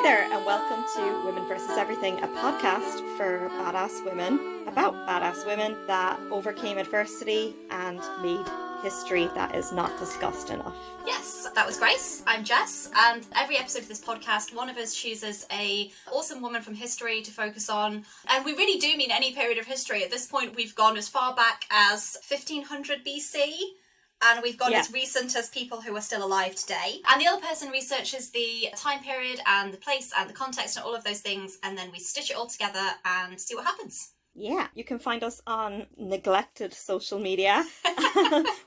Hi there, and welcome to Women vs. Everything, a podcast for badass women, about badass women that overcame adversity and made history that is not discussed enough. Yes, that was Grace. I'm Jess, and every episode of this podcast, one of us chooses a awesome woman from history to focus on, and we really do mean any period of history. At this point, we've gone as far back as 1500 BC. And we've gone as recent as people who are still alive today. And the other person researches the time period and the place and the context and all of those things. And then we stitch it all together and see what happens. Yeah, you can find us on neglected social media.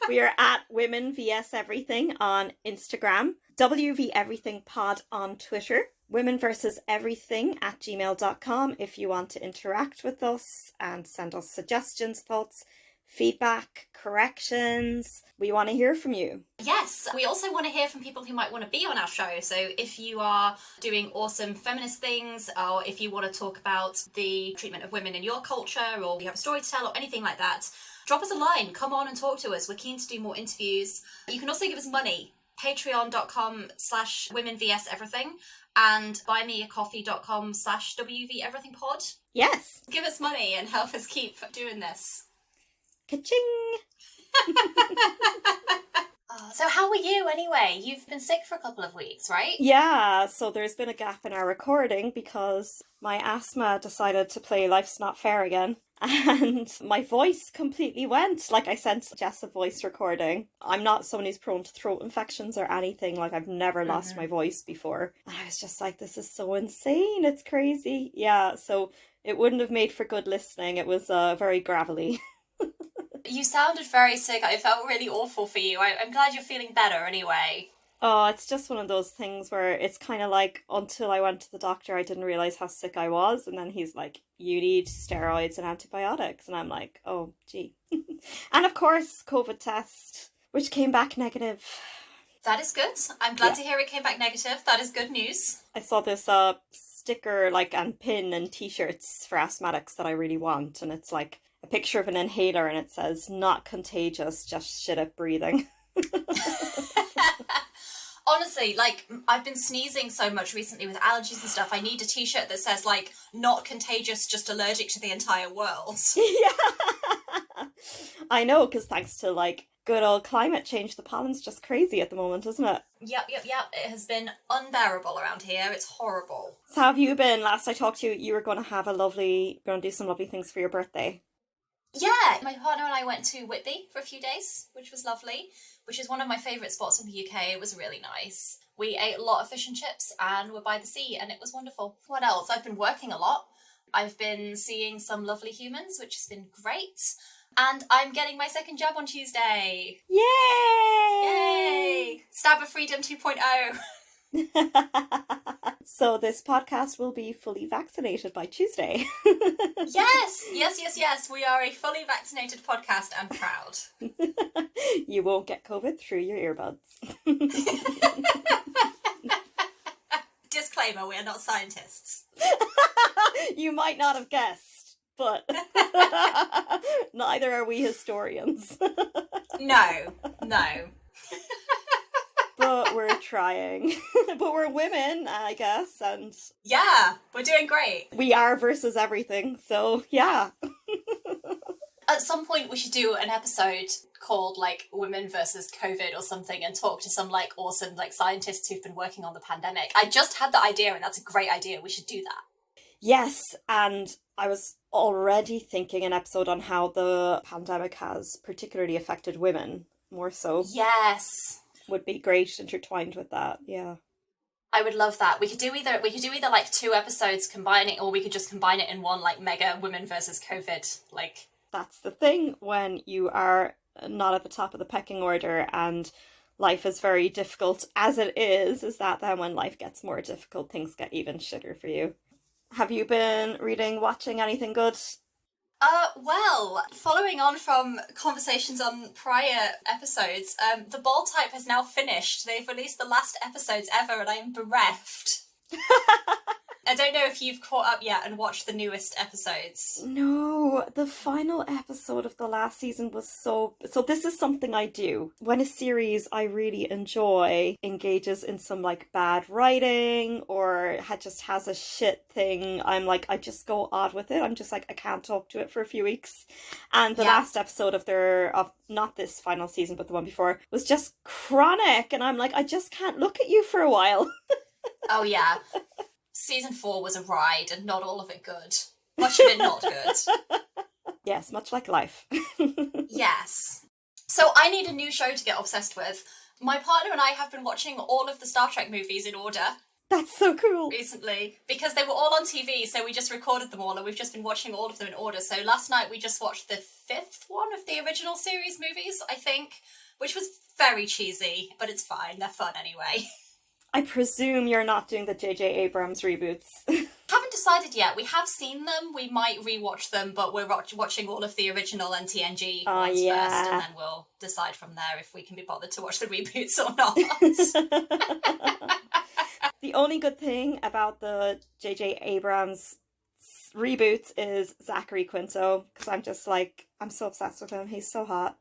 We are at Women vs. Everything on Instagram, WV Everything Pod on Twitter, Women vs. Everything at gmail.com if you want to interact with us and send us suggestions, thoughts, feedback, corrections. We want to hear from you. Yes, we also want to hear from people who might want to be on our show. So if you are doing awesome feminist things, or if you want to talk about the treatment of women in your culture, or you have a story to tell or anything like that, drop us a line, come on and talk to us. We're keen to do more interviews. You can also give us money, patreon.com/womenvseverything and buymeacoffee.com/WVEverythingPod. Yes. Give us money and help us keep doing this. Ka-ching! So how were you anyway? You've been sick for a couple of weeks, right? Yeah, so there's been a gap in our recording because my asthma decided to play Life's Not Fair again. And my voice completely went. Like, I sent Jess a voice recording. I'm not someone who's prone to throat infections or anything. Like, I've never lost my voice before. And I was just like, this is so insane. It's crazy. Yeah, so it wouldn't have made for good listening. It was very gravelly. You sounded very sick. I felt really awful for you. I'm glad you're feeling better anyway. Oh, it's just one of those things where it's kind of like, until I went to the doctor, I didn't realise how sick I was. And then he's like, you need steroids and antibiotics. And I'm like, oh, gee. And of course, COVID test, which came back negative. That is good. I'm glad to hear it came back negative. That is good news. I saw this sticker and pin and t-shirts for asthmatics that I really want. And it's like a picture of an inhaler and it says, not contagious, just shit at breathing. Honestly, I've been sneezing so much recently with allergies and stuff. I need a t-shirt that says, not contagious, just allergic to the entire world. Yeah. I know, because thanks to, good old climate change, the pollen's just crazy at the moment, isn't it? Yep. It has been unbearable around here. It's horrible. So how have you been? Last I talked to you, you were going to do some lovely things for your birthday. Yeah, my partner and I went to Whitby for a few days, which was lovely, which is one of my favourite spots in the UK. It was really nice. We ate a lot of fish and chips and were by the sea, and it was wonderful. What else? I've been working a lot. I've been seeing some lovely humans, which has been great. And I'm getting my second jab on Tuesday. Yay! Yay! Stab of Freedom 2.0. So this podcast will be fully vaccinated by Tuesday. Yes. We are a fully vaccinated podcast and proud. You won't get COVID through your earbuds. Disclaimer, we are not scientists. You might not have guessed, but neither are we historians. No. But we're trying. But we're women, I guess, and... Yeah, we're doing great. We are versus everything, so yeah. At some point we should do an episode called, Women versus COVID or something and talk to some, awesome, scientists who've been working on the pandemic. I just had the idea, and that's a great idea. We should do that. Yes, and I was already thinking an episode on how the pandemic has particularly affected women, more so. Yes. Would be great intertwined with that, yeah. I would love that. We could do either 2 episodes combining, or we could just combine it in one mega women versus COVID. That's the thing when you are not at the top of the pecking order and life is very difficult as it is that then when life gets more difficult, things get even shitter for you. Have you been reading, watching anything good? Well, following on from conversations on prior episodes, The Bold Type has now finished. They've released the last episodes ever, and I am bereft. I don't know if you've caught up yet and watched the newest episodes. No, the final episode of the last season was so this is something I do. When a series I really enjoy engages in some like bad writing or just has a shit thing, I'm like, I just go odd with it. I'm just like, I can't talk to it for a few weeks. And the last episode of not this final season, but the one before, was just chronic. And I'm like, I just can't look at you for a while. Oh yeah. Season 4 was a ride and not all of it good. Much of it not good. Yes, much like life. Yes. So I need a new show to get obsessed with. My partner and I have been watching all of the Star Trek movies in order. That's so cool. Recently, because they were all on TV, so we just recorded them all and we've just been watching all of them in order. So last night we just watched the 5th one of the original series movies, I think, which was very cheesy, but it's fine. They're fun anyway. I presume you're not doing the J.J. Abrams reboots. Haven't decided yet. We have seen them. We might rewatch them, but we're watching all of the original and TNG ones first, and then we'll decide from there if we can be bothered to watch the reboots or not. The only good thing about the J.J. Abrams reboots is Zachary Quinto, because I'm just like, I'm so obsessed with him. He's so hot.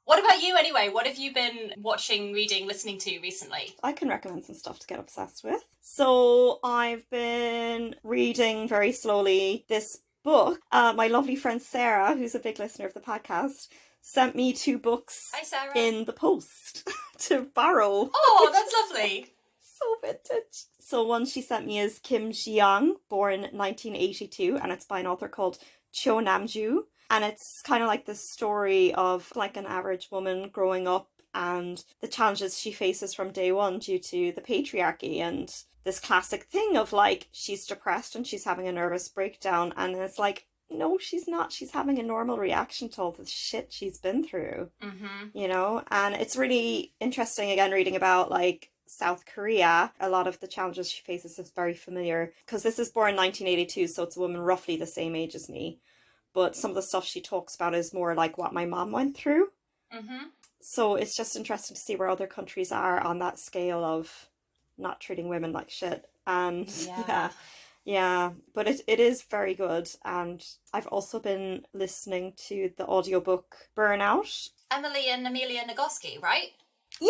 What about you anyway? What have you been watching, reading, listening to recently? I can recommend some stuff to get obsessed with. So I've been reading very slowly this book. My lovely friend Sarah, who's a big listener of the podcast, sent me 2 books Hi, Sarah. in the post to borrow. Oh, that's lovely. So vintage. So one she sent me is Kim Ji-young, born 1982, and it's by an author called Cho Nam-ju. And it's kind of like the story of like an average woman growing up and the challenges she faces from day one due to the patriarchy and this classic thing of like, she's depressed and she's having a nervous breakdown. And it's like, no, she's not. She's having a normal reaction to all the shit she's been through, you know? And it's really interesting, again, reading about like South Korea. A lot of the challenges she faces is very familiar because this is born in 1982, so it's a woman roughly the same age as me. But some of the stuff she talks about is more like what my mom went through. So it's just interesting to see where other countries are on that scale of not treating women like shit. And yeah. But it is very good. And I've also been listening to the audiobook Burnout. Emily and Amelia Nagoski, right? Yay!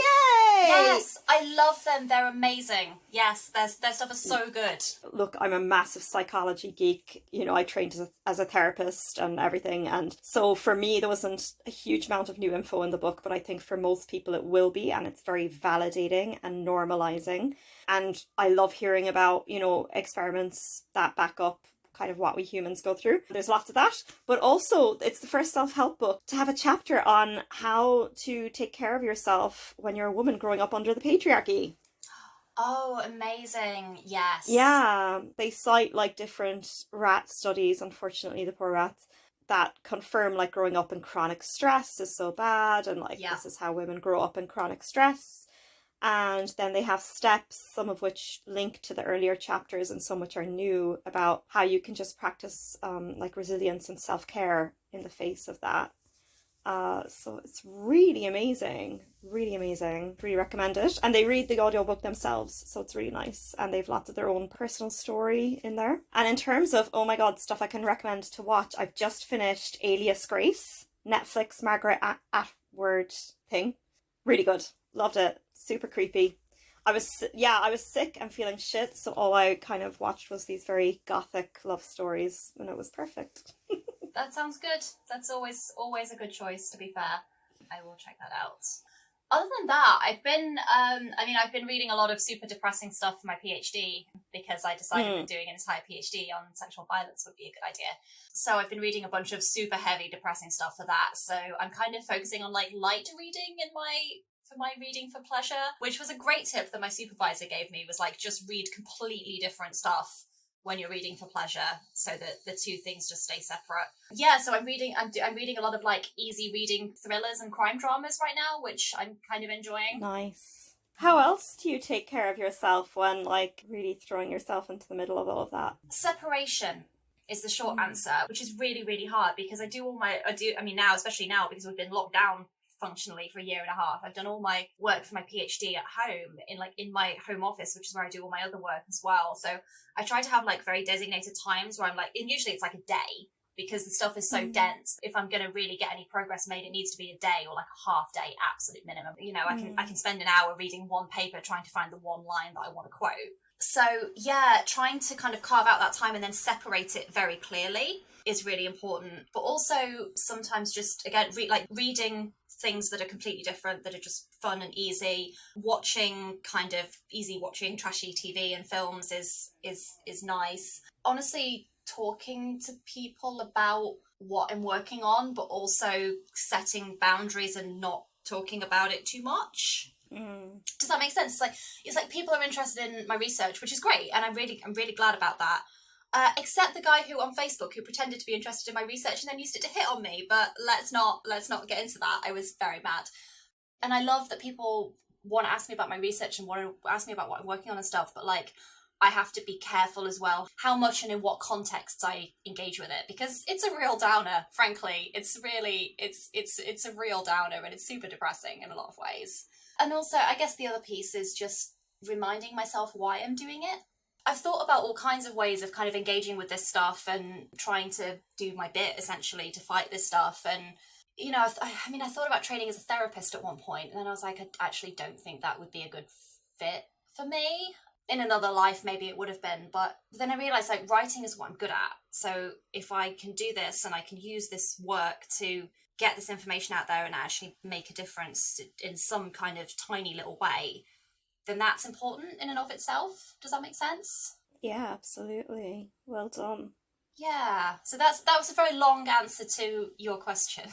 Yes, I love them. They're amazing. Yes, their stuff is so good. Look, I'm a massive psychology geek. You know, I trained as a therapist and everything. And so for me, there wasn't a huge amount of new info in the book, but I think for most people it will be. And it's very validating and normalizing. And I love hearing about, you know, experiments that back up kind of what we humans go through. There's lots of that, but also it's the first self-help book to have a chapter on how to take care of yourself when you're a woman growing up under the patriarchy. Oh, amazing. Yes. Yeah, they cite like different rat studies, unfortunately the poor rats, that confirm like growing up in chronic stress is so bad and like this is how women grow up in chronic stress. And then they have steps, some of which link to the earlier chapters and some which are new, about how you can just practice like resilience and self-care in the face of that. So it's really amazing. Really amazing. Really recommend it. And they read the audiobook themselves, so it's really nice. And they've lots of their own personal story in there. And in terms of, oh my god, stuff I can recommend to watch, I've just finished Alias Grace, Netflix Margaret Atwood thing. Really good. Loved it. Super creepy. I was sick and feeling shit, so all I kind of watched was these very gothic love stories, and it was perfect. That sounds good. That's always a good choice, to be fair. I will check that out. Other than that, I've been reading a lot of super depressing stuff for my PhD because I decided that doing an entire PhD on sexual violence would be a good idea. So I've been reading a bunch of super heavy depressing stuff for that. So I'm kind of focusing on like light reading for my reading for pleasure, which was a great tip that my supervisor gave me, was like, just read completely different stuff when you're reading for pleasure so that the two things just stay separate. Yeah, so I'm reading a lot of like easy reading thrillers and crime dramas right now, which I'm kind of enjoying. Nice. How else do you take care of yourself when like really throwing yourself into the middle of all of that? Separation is the short answer, which is really, really hard because now, especially now, because we've been locked down functionally for a year and a half. I've done all my work for my PhD at home in my home office, which is where I do all my other work as well. So I try to have like very designated times where I'm like, and usually it's like a day, because the stuff is so dense. If I'm going to really get any progress made, it needs to be a day or like a half day, absolute minimum. You know, I can spend an hour reading one paper trying to find the one line that I want to quote. So yeah, trying to kind of carve out that time and then separate it very clearly is really important. But also sometimes just, again, reading things that are completely different, that are just fun and easy. Watching kind of easy watching trashy TV and films is nice. Honestly, talking to people about what I'm working on, but also setting boundaries and not talking about it too much. Does that make sense? It's like people are interested in my research, which is great, and I'm really glad about that. Except the guy who on Facebook who pretended to be interested in my research and then used it to hit on me. But let's not get into that. I was very mad. And I love that people want to ask me about my research and want to ask me about what I'm working on and stuff, but like, I have to be careful as well how much and in what contexts I engage with it, because it's a real downer, frankly. It's a real downer, and it's super depressing in a lot of ways. And also, I guess the other piece is just reminding myself why I'm doing it. I've thought about all kinds of ways of kind of engaging with this stuff and trying to do my bit, essentially, to fight this stuff. And, you know, I thought about training as a therapist at one point, and then I was like, I actually don't think that would be a good fit for me. In another life, maybe it would have been, but then I realised, like, writing is what I'm good at. So if I can do this and I can use this work to get this information out there and actually make a difference in some kind of tiny little way, then that's important in and of itself. Does that make sense? Yeah, absolutely. Well done. Yeah. So that was a very long answer to your question.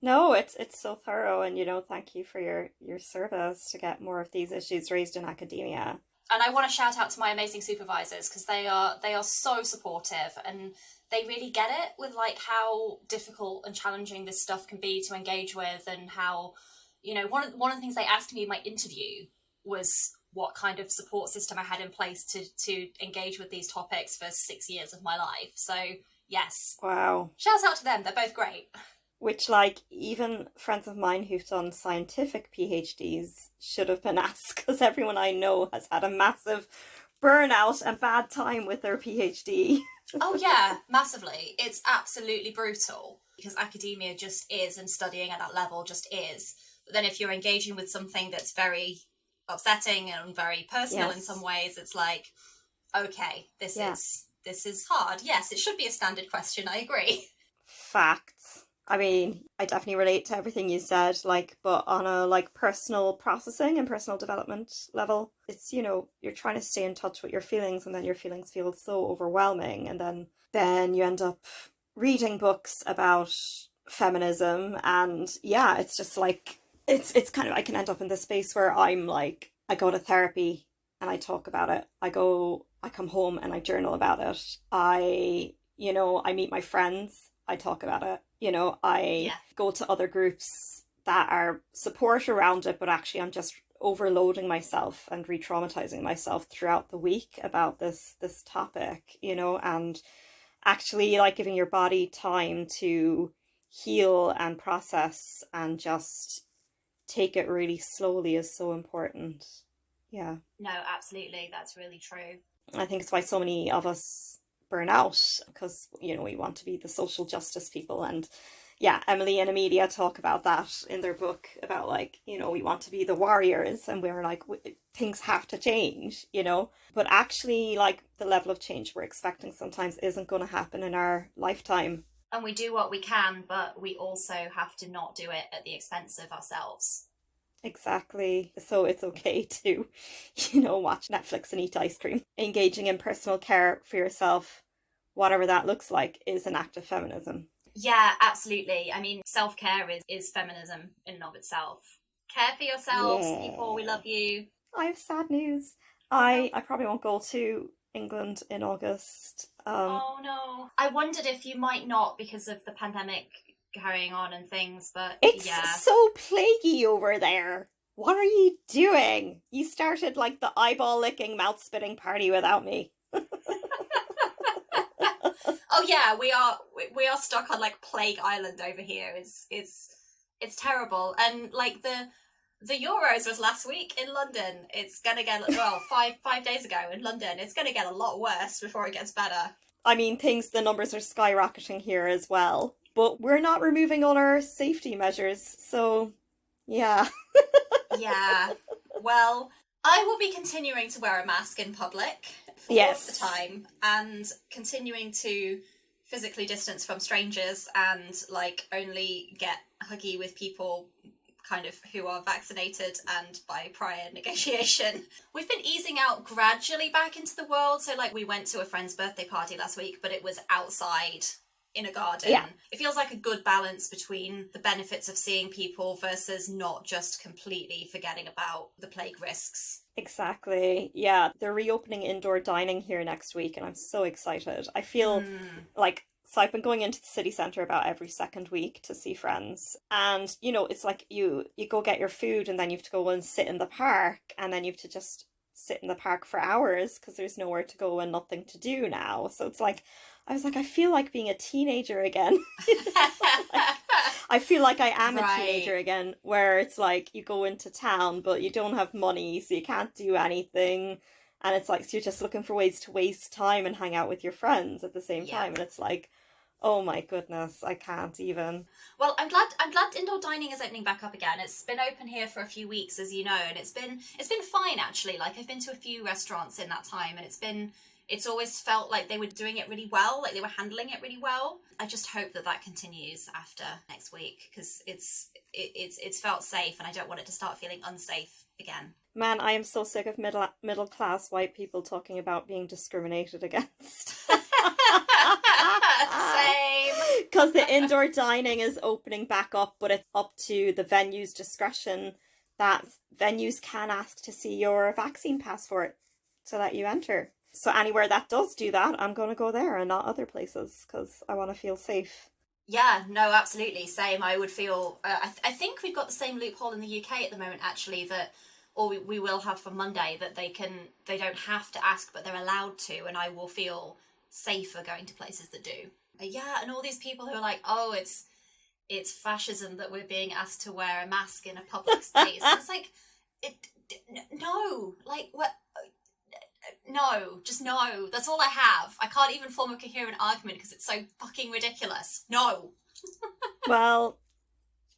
No, it's so thorough, and, you know, thank you for your service to get more of these issues raised in academia. And I want to shout out to my amazing supervisors, because they are so supportive, and they really get it with like how difficult and challenging this stuff can be to engage with, and how, you know, one of the things they asked me in my interview was what kind of support system I had in place to engage with these topics for 6 years of my life. So yes. Wow. Shout out to them. They're both great. Which, like, even friends of mine who've done scientific PhDs should have been asked, because everyone I know has had a massive burnout and bad time with their PhD. Oh yeah, massively. It's absolutely brutal, because academia just is, and studying at that level just is. But then if you're engaging with something that's very upsetting and very personal in some ways, it's like, okay, this is hard. Yes, it should be a standard question, I agree. Facts. I mean, I definitely relate to everything you said, like, but on a, like, personal processing and personal development level, it's, you know, you're trying to stay in touch with your feelings, and then your feelings feel so overwhelming, and then you end up reading books about feminism, and yeah, it's just like, it's kind of, I can end up in this space where I'm like, I go to therapy and I talk about it. I come home and I journal about it. I meet my friends, I talk about it. You know, I go to other groups that are support around it, but actually I'm just overloading myself and re-traumatizing myself throughout the week about this topic, you know, and actually, like, giving your body time to heal and process and just take it really slowly is so important. Yeah. No, absolutely. That's really true. I think it's why so many of us burn out, because, you know, we want to be the social justice people, and yeah, Emily and Amelia talk about that in their book about, like, you know, we want to be the warriors, and we're like, things have to change, you know, but actually, like, the level of change we're expecting sometimes isn't going to happen in our lifetime. And we do what we can, but we also have to not do it at the expense of ourselves. Exactly. So it's okay to, you know, watch Netflix and eat ice cream. Engaging in personal care for yourself, whatever that looks like, is an act of feminism. Yeah, absolutely. I mean, self-care is feminism in and of itself. Care for yourselves, people, we love you. I have sad news. I probably won't go to England in August. Oh no. I wondered if you might not, because of the pandemic carrying on and things, but it's so plaguey over there. What are you doing? You started, like, the eyeball licking, mouth spitting party without me. Oh yeah, we are stuck on, like, Plague Island over here. It's It's terrible. And like the Euros was last week in London. It's gonna get, well, five days ago in London. It's gonna get a lot worse before it gets better. I mean, the numbers are skyrocketing here as well. But we're not removing all our safety measures, so yeah. Yeah. Well, I will be continuing to wear a mask in public for all of the time, and continuing to physically distance from strangers and like only get huggy with people kind of who are vaccinated and by prior negotiation. We've been easing out gradually back into the world. So like we went to a friend's birthday party last week, but it was outside in a garden. Yeah. It feels like a good balance between the benefits of seeing people versus not just completely forgetting about the plague risks. Exactly. Yeah, they're reopening indoor dining here next week and I'm so excited. I feel like, so I've been going into the city centre about every second week to see friends. And, you know, it's like you go get your food and then you have to go and sit in the park, and then you have to just sit in the park for hours because there's nowhere to go and nothing to do now. So it's like, I was like, I feel like being a teenager again. I feel like I am a teenager again, where it's like you go into town, but you don't have money, so you can't do anything. And it's like, so you're just looking for ways to waste time and hang out with your friends at the same time. And it's like, oh my goodness, I can't even. Well, I'm glad indoor dining is opening back up again. It's been open here for a few weeks, as you know, and it's been fine actually. Like I've been to a few restaurants in that time, and it's always felt like they were doing it really well, like they were handling it really well. I just hope that continues after next week, because it's felt safe, and I don't want it to start feeling unsafe again. Man, I am so sick of middle class white people talking about being discriminated against. Same. Because the indoor dining is opening back up, but it's up to the venue's discretion that venues can ask to see your vaccine passport so that you enter. So anywhere that does do that, I'm going to go there and not other places because I want to feel safe. Yeah, no, absolutely. Same. I would feel, I think we've got the same loophole in the UK at the moment, actually, that, or we will have for Monday, that they don't have to ask, but they're allowed to, and I will feel safer going to places that do. Yeah, and all these people who are like, oh, it's fascism that we're being asked to wear a mask in a public space. It's like, no, like, what? No, just no. That's all I have. I can't even form a coherent argument because it's so fucking ridiculous. No. Well,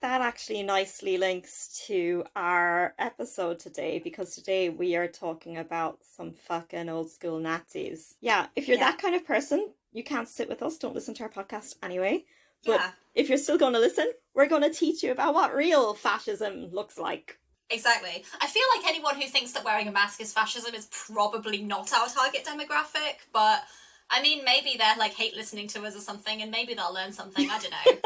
that actually nicely links to our episode today, because today we are talking about some fucking old school Nazis. Yeah, if you're that kind of person, you can't sit with us. Don't listen to our podcast anyway. But if you're still going to listen, we're going to teach you about what real fascism looks like. Exactly. I feel like anyone who thinks that wearing a mask is fascism is probably not our target demographic, but I mean, maybe they're like hate listening to us or something, and maybe they'll learn something. I don't know.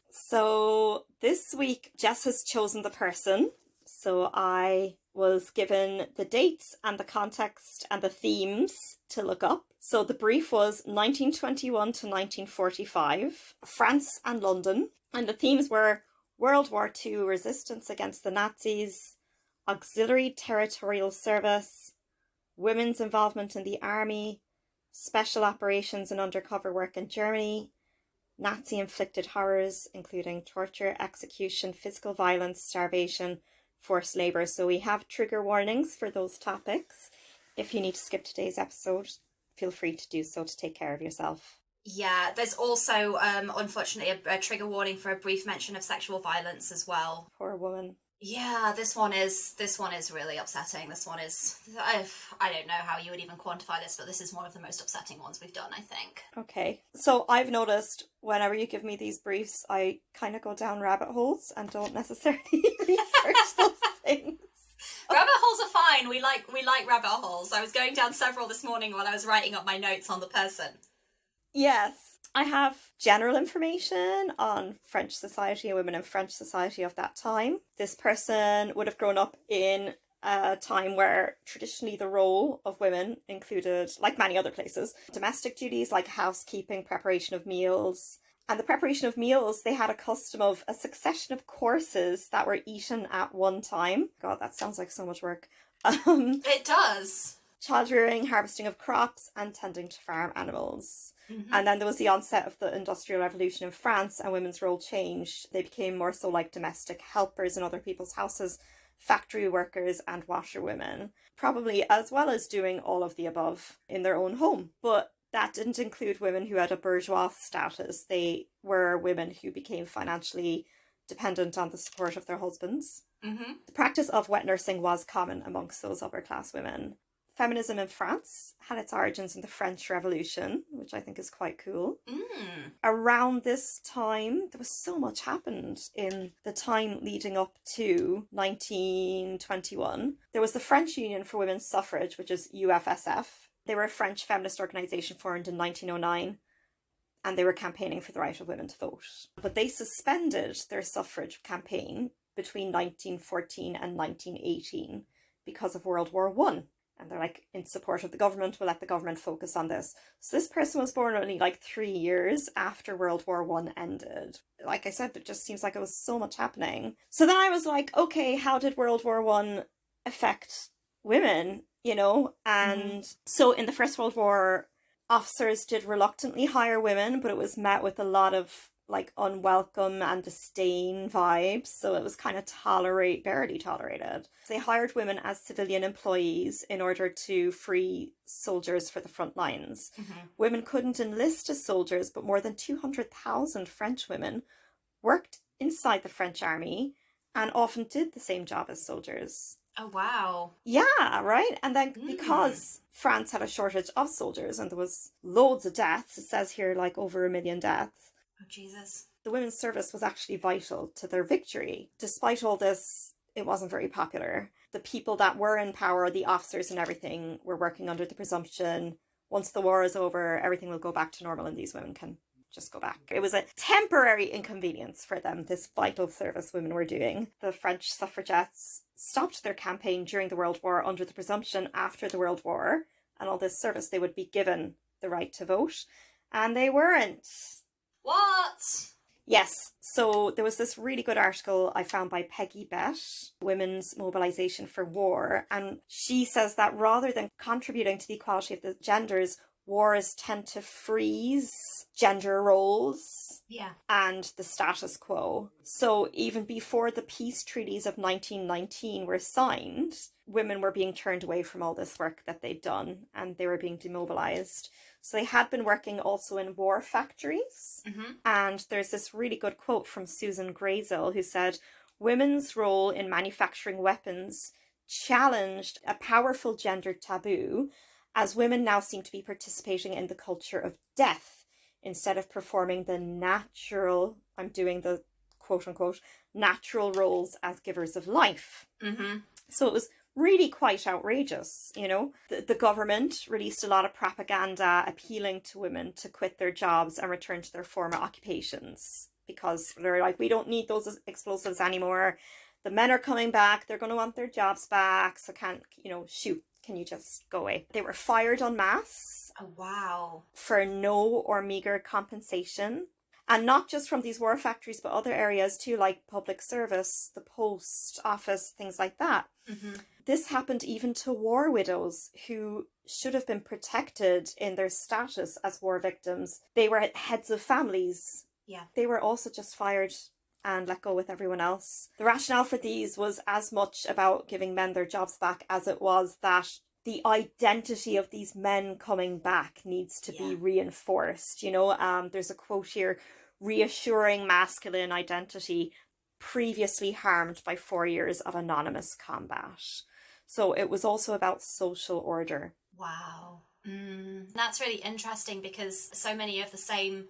So this week, Jess has chosen the person. So I was given the dates and the context and the themes to look up. So the brief was 1921 to 1945, France and London. And the themes were World War II resistance against the Nazis, auxiliary territorial service, women's involvement in the army, special operations and undercover work in Germany, Nazi-inflicted horrors, including torture, execution, physical violence, starvation, forced labour. So we have trigger warnings for those topics. If you need to skip today's episode, feel free to do so to take care of yourself. Yeah, there's also, unfortunately, a trigger warning for a brief mention of sexual violence as well. Poor woman. Yeah, this one is really upsetting. This one is, I don't know how you would even quantify this, but this is one of the most upsetting ones we've done, I think. Okay, so I've noticed whenever you give me these briefs, I kind of go down rabbit holes and don't necessarily research those things. Rabbit holes are fine. We like rabbit holes. I was going down several this morning while I was writing up my notes on the person. Yes, I have general information on French society and women in French society of that time. This person would have grown up in a time where traditionally the role of women included, like many other places, domestic duties like housekeeping, preparation of meals. And the preparation of meals, they had a custom of a succession of courses that were eaten at one time. God, that sounds like so much work. It does. Child rearing, harvesting of crops, and tending to farm animals. And then there was the onset of the Industrial Revolution in France, and women's role changed. They became more so like domestic helpers in other people's houses, factory workers and washerwomen, probably as well as doing all of the above in their own home. But that didn't include women who had a bourgeois status. They were women who became financially dependent on the support of their husbands. The practice of wet nursing was common amongst those upper class women. Feminism in France had its origins in the French Revolution, which I think is quite cool. Around this time, there was so much happened in the time leading up to 1921. There was the French Union for Women's Suffrage, which is UFSF. They were a French feminist organisation formed in 1909, and they were campaigning for the right of women to vote. But they suspended their suffrage campaign between 1914 and 1918 because of World War One. And they're like, in support of the government, we'll let the government focus on this. So this person was born only like 3 years after World War One ended. Like I said, it just seems like it was so much happening. So then I was like, okay, how did World War One affect women, you know? And so in the First World War, officers did reluctantly hire women, but it was met with a lot of like unwelcome and disdain vibes, so it was kind of barely tolerated. They hired women as civilian employees in order to free soldiers for the front lines. Women couldn't enlist as soldiers, but more than 200,000 French women worked inside the French army and often did the same job as soldiers. Oh, wow. Yeah, right? And then because France had a shortage of soldiers and there was loads of deaths, it says here like over 1 million deaths. Oh, Jesus. The women's service was actually vital to their victory. Despite all this, it wasn't very popular. The people that were in power, the officers and everything, were working under the presumption, once the war is over, everything will go back to normal and these women can just go back. It was a temporary inconvenience for them, this vital service women were doing. The French suffragettes stopped their campaign during the World War under the presumption after the World War and all this service they would be given the right to vote. And they weren't. What? Yes, so there was this really good article I found by Peggy Bett, Women's Mobilisation for War, and she says that rather than contributing to the equality of the genders, wars tend to freeze gender roles and the status quo. So even before the peace treaties of 1919 were signed, women were being turned away from all this work that they'd done and they were being demobilised. So they had been working also in war factories. And there's this really good quote from Susan Graysill who said, "Women's role in manufacturing weapons challenged a powerful gender taboo, as women now seem to be participating in the culture of death instead of performing the natural," I'm doing the quote unquote, "natural roles as givers of life." So it was really quite outrageous, you know. The government released a lot of propaganda appealing to women to quit their jobs and return to their former occupations because they're like, we don't need those explosives anymore. The men are coming back. They're going to want their jobs back. So can you just go away? They were fired en masse. Oh, wow. For no or meagre compensation. And not just from these war factories, but other areas too, like public service, the post office, things like that. This happened even to war widows who should have been protected in their status as war victims. They were heads of families. They were also just fired and let go with everyone else. The rationale for these was as much about giving men their jobs back as it was that the identity of these men coming back needs to be reinforced. You know, there's a quote here, "reassuring masculine identity previously harmed by 4 years of anonymous combat." So it was also about social order. Wow. That's really interesting because so many of the same,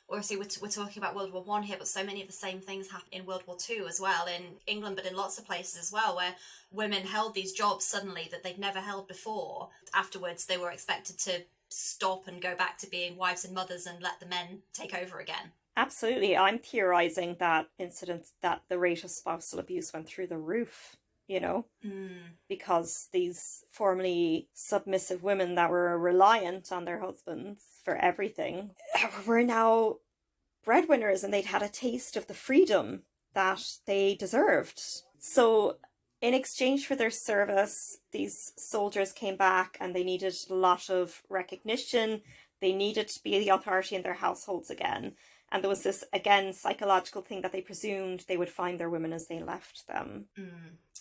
obviously we're talking about World War One here, but so many of the same things happened in World War Two as well, in England, but in lots of places as well, where women held these jobs suddenly that they'd never held before. Afterwards, they were expected to stop and go back to being wives and mothers and let the men take over again. Absolutely. I'm theorising that the rate of spousal abuse went through the roof, you know, because these formerly submissive women that were reliant on their husbands for everything were now breadwinners and they'd had a taste of the freedom that they deserved. So in exchange for their service, these soldiers came back and they needed a lot of recognition. They needed to be the authority in their households again. And there was this, again, psychological thing that they presumed they would find their women as they left them.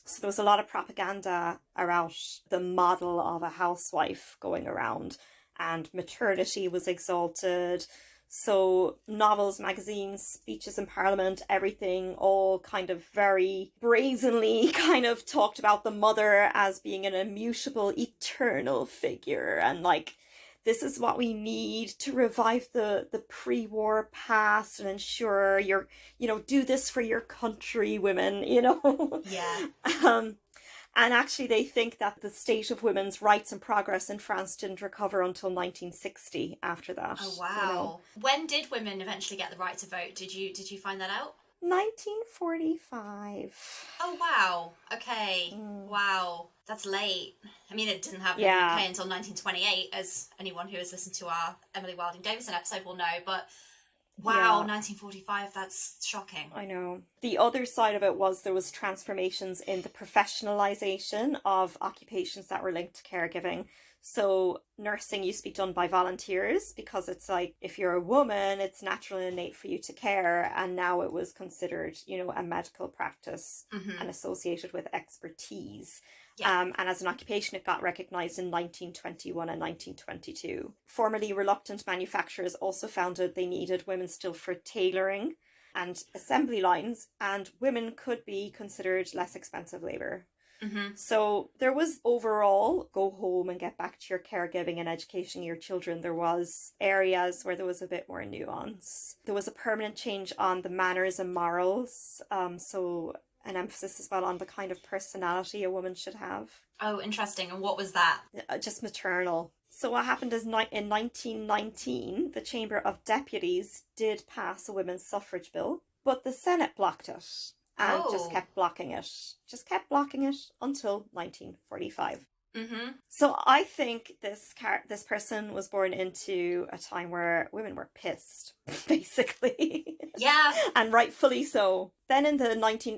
So there was a lot of propaganda around the model of a housewife going around, and maternity was exalted. So novels, magazines, speeches in Parliament, everything all kind of very brazenly kind of talked about the mother as being an immutable, eternal figure. And like, this is what we need to revive the pre-war past and ensure you're, do this for your country, women, Yeah. And actually, they think that the state of women's rights and progress in France didn't recover until 1960 after that. Oh, wow. When did women eventually get the right to vote? Did you find that out? 1945. Oh, wow. Okay. Wow. That's late. I mean, it didn't happen Yeah. in the UK until 1928, as anyone who has listened to our Emily Wilding Davison episode will know, but wow, Yeah. 1945, that's shocking. I know. The other side of it was there was transformations in the professionalization of occupations that were linked to caregiving. So nursing used to be done by volunteers because it's like, if you're a woman, it's natural and innate for you to care. And now it was considered, a medical practice and associated with expertise. Yeah. And as an occupation, it got recognised in 1921 and 1922. Formerly reluctant manufacturers also found that they needed women still for tailoring and assembly lines, and women could be considered less expensive labour. So there was overall, go home and get back to your caregiving and educating your children. There was areas where there was a bit more nuance. There was a permanent change on the manners and morals. So an emphasis as well on the kind of personality a woman should have. Oh, interesting. And what was that? Just maternal. So what happened is in 1919, the Chamber of Deputies did pass a women's suffrage bill, but the Senate blocked it. And just kept blocking it. Just kept blocking it until 1945. So I think this person was born into a time where women were pissed, basically. Yeah. And rightfully so. Then in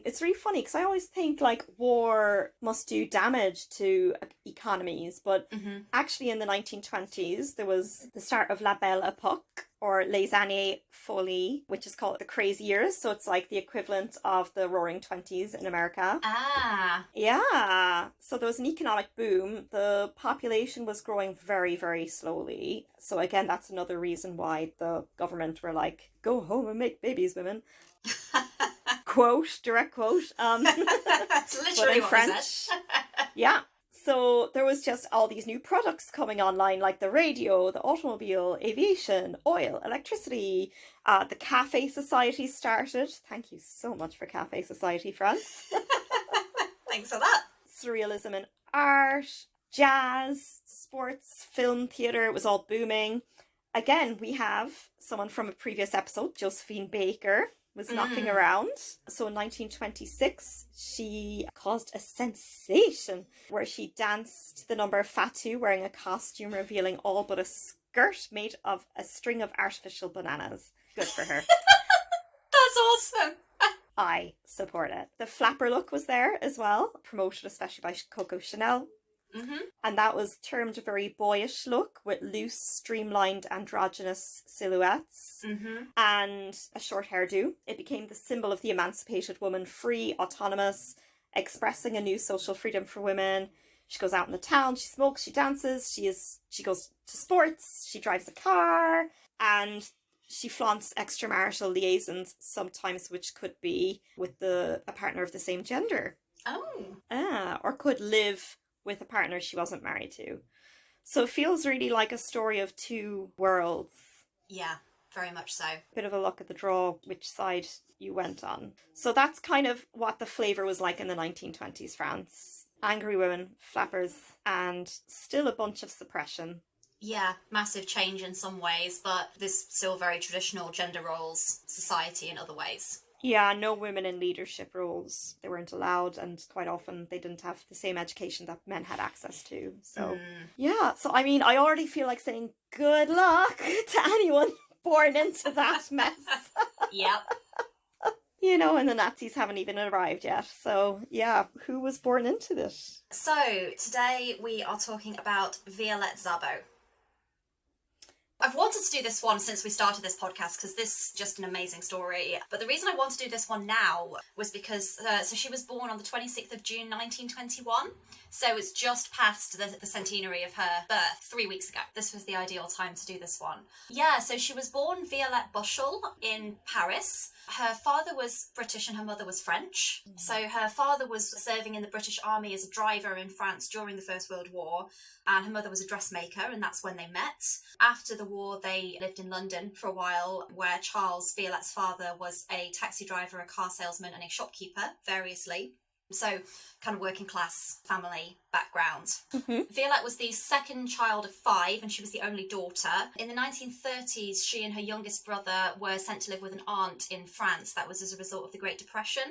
it's really funny because I always think like war must do damage to economies, but actually in the 1920s there was the start of La Belle Époque, or Les Années Folles, which is called the crazy years. So it's like the equivalent of the Roaring Twenties in America. Ah. Yeah. So there was an economic boom. The population was growing very, very slowly. So again, that's another reason why the government were like, go home and make babies, women. Direct quote. That's literally what French. they said. Yeah. So there was just all these new products coming online, like the radio, the automobile, aviation, oil, electricity. The Cafe Society started. Thank you so much for Cafe Society, France. Thanks for that. Surrealism in art, jazz, sports, film, theatre. It was all booming. Again, we have someone from a previous episode, Josephine Baker, was knocking around. So in 1926, she caused a sensation where she danced the number Fatu wearing a costume revealing all but a skirt made of a string of artificial bananas. Good for her. That's awesome. I support it. The flapper look was there as well, promoted especially by Coco Chanel. And that was termed a very boyish look with loose, streamlined, androgynous silhouettes and a short hairdo. It became the symbol of the emancipated woman, free, autonomous, expressing a new social freedom for women. She goes out in the town, she smokes, she dances, she goes to sports, she drives a car, and she flaunts extramarital liaisons sometimes, which could be with a partner of the same gender. Oh. Or could live with a partner she wasn't married to. So it feels really like a story of two worlds. Yeah, very much so. Bit of a look at the draw, which side you went on. So that's kind of what the flavour was like in the 1920s France. Angry women, flappers, and still a bunch of suppression. Yeah, massive change in some ways, but this still very traditional gender roles society in other ways. Yeah, no women in leadership roles. They weren't allowed, and quite often they didn't have the same education that men had access to. So, yeah. So, I mean, I already feel like saying good luck to anyone born into that mess. Yep. And the Nazis haven't even arrived yet. So, yeah, who was born into this? So, today we are talking about Violette Szabo. I've wanted to do this one since we started this podcast because this is just an amazing story. But the reason I want to do this one now was because, so she was born on the 26th of June 1921. So it's just past the centenary of her birth 3 weeks ago. This was the ideal time to do this one. Yeah, so she was born Violette Bushell in Paris. Her father was British and her mother was French. So her father was serving in the British Army as a driver in France during the First World War, and her mother was a dressmaker, and that's when they met. After the war, they lived in London for a while, where Charles, Violette's father, was a taxi driver, a car salesman, and a shopkeeper, variously. So, kind of working class family background. Violette was the second child of 5, and she was the only daughter. In the 1930s, she and her youngest brother were sent to live with an aunt in France. That was as a result of the Great Depression.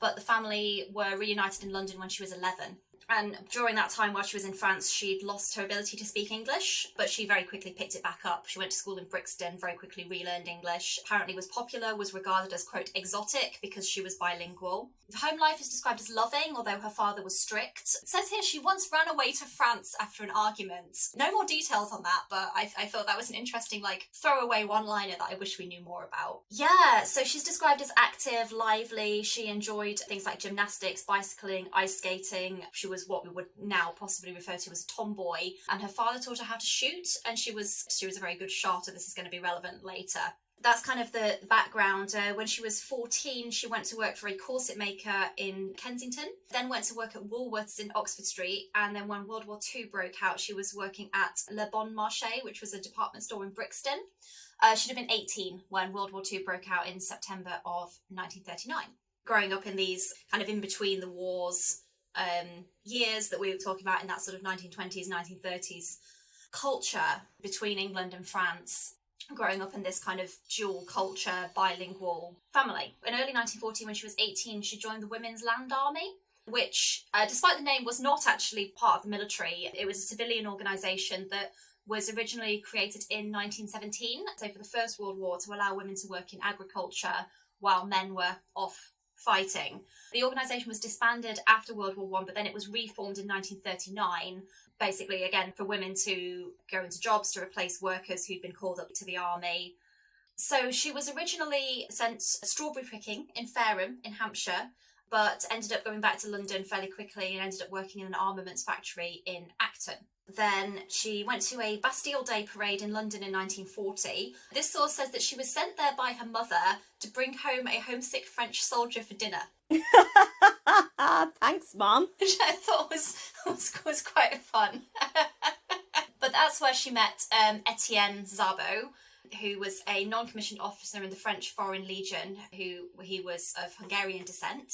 But the family were reunited in London when she was 11. And during that time, while she was in France, she'd lost her ability to speak English, but she very quickly picked it back up. She went to school in Brixton, very quickly relearned English, apparently was popular, was regarded as, quote, exotic because she was bilingual. Home life is described as loving, although her father was strict. It says here she once ran away to France after an argument. No more details on that, but I thought that was an interesting, like, throwaway one-liner that I wish we knew more about. Yeah, so she's described as active, lively. She enjoyed things like gymnastics, bicycling, ice skating. She was what we would now possibly refer to as a tomboy, and her father taught her how to shoot, and she was a very good shot, and this is going to be relevant later. That's kind of the background. When she was 14, she went to work for a corset maker in Kensington, then went to work at Woolworths in Oxford Street, and then when World War II broke out, she was working at Le Bon Marché, which was a department store in Brixton. She'd have been 18 when World War II broke out in September of 1939. Growing up in these kind of in between the wars years that we were talking about in that sort of 1920s, 1930s culture between England and France, growing up in this kind of dual culture, bilingual family. In early 1940, when she was 18, she joined the Women's Land Army, which, despite the name, was not actually part of the military. It was a civilian organisation that was originally created in 1917, so for the First World War, to allow women to work in agriculture while men were off fighting. The organisation was disbanded after World War I, but then it was reformed in 1939, basically, again, for women to go into jobs to replace workers who'd been called up to the army. So she was originally sent strawberry picking in Fareham in Hampshire, but ended up going back to London fairly quickly and ended up working in an armaments factory in Acton. Then she went to a Bastille Day parade in London in 1940. This source says that she was sent there by her mother to bring home a homesick French soldier for dinner. Thanks, Mom. Which I thought was quite fun. But that's where she met Etienne Szabo, who was a non-commissioned officer in the French Foreign Legion, he was of Hungarian descent.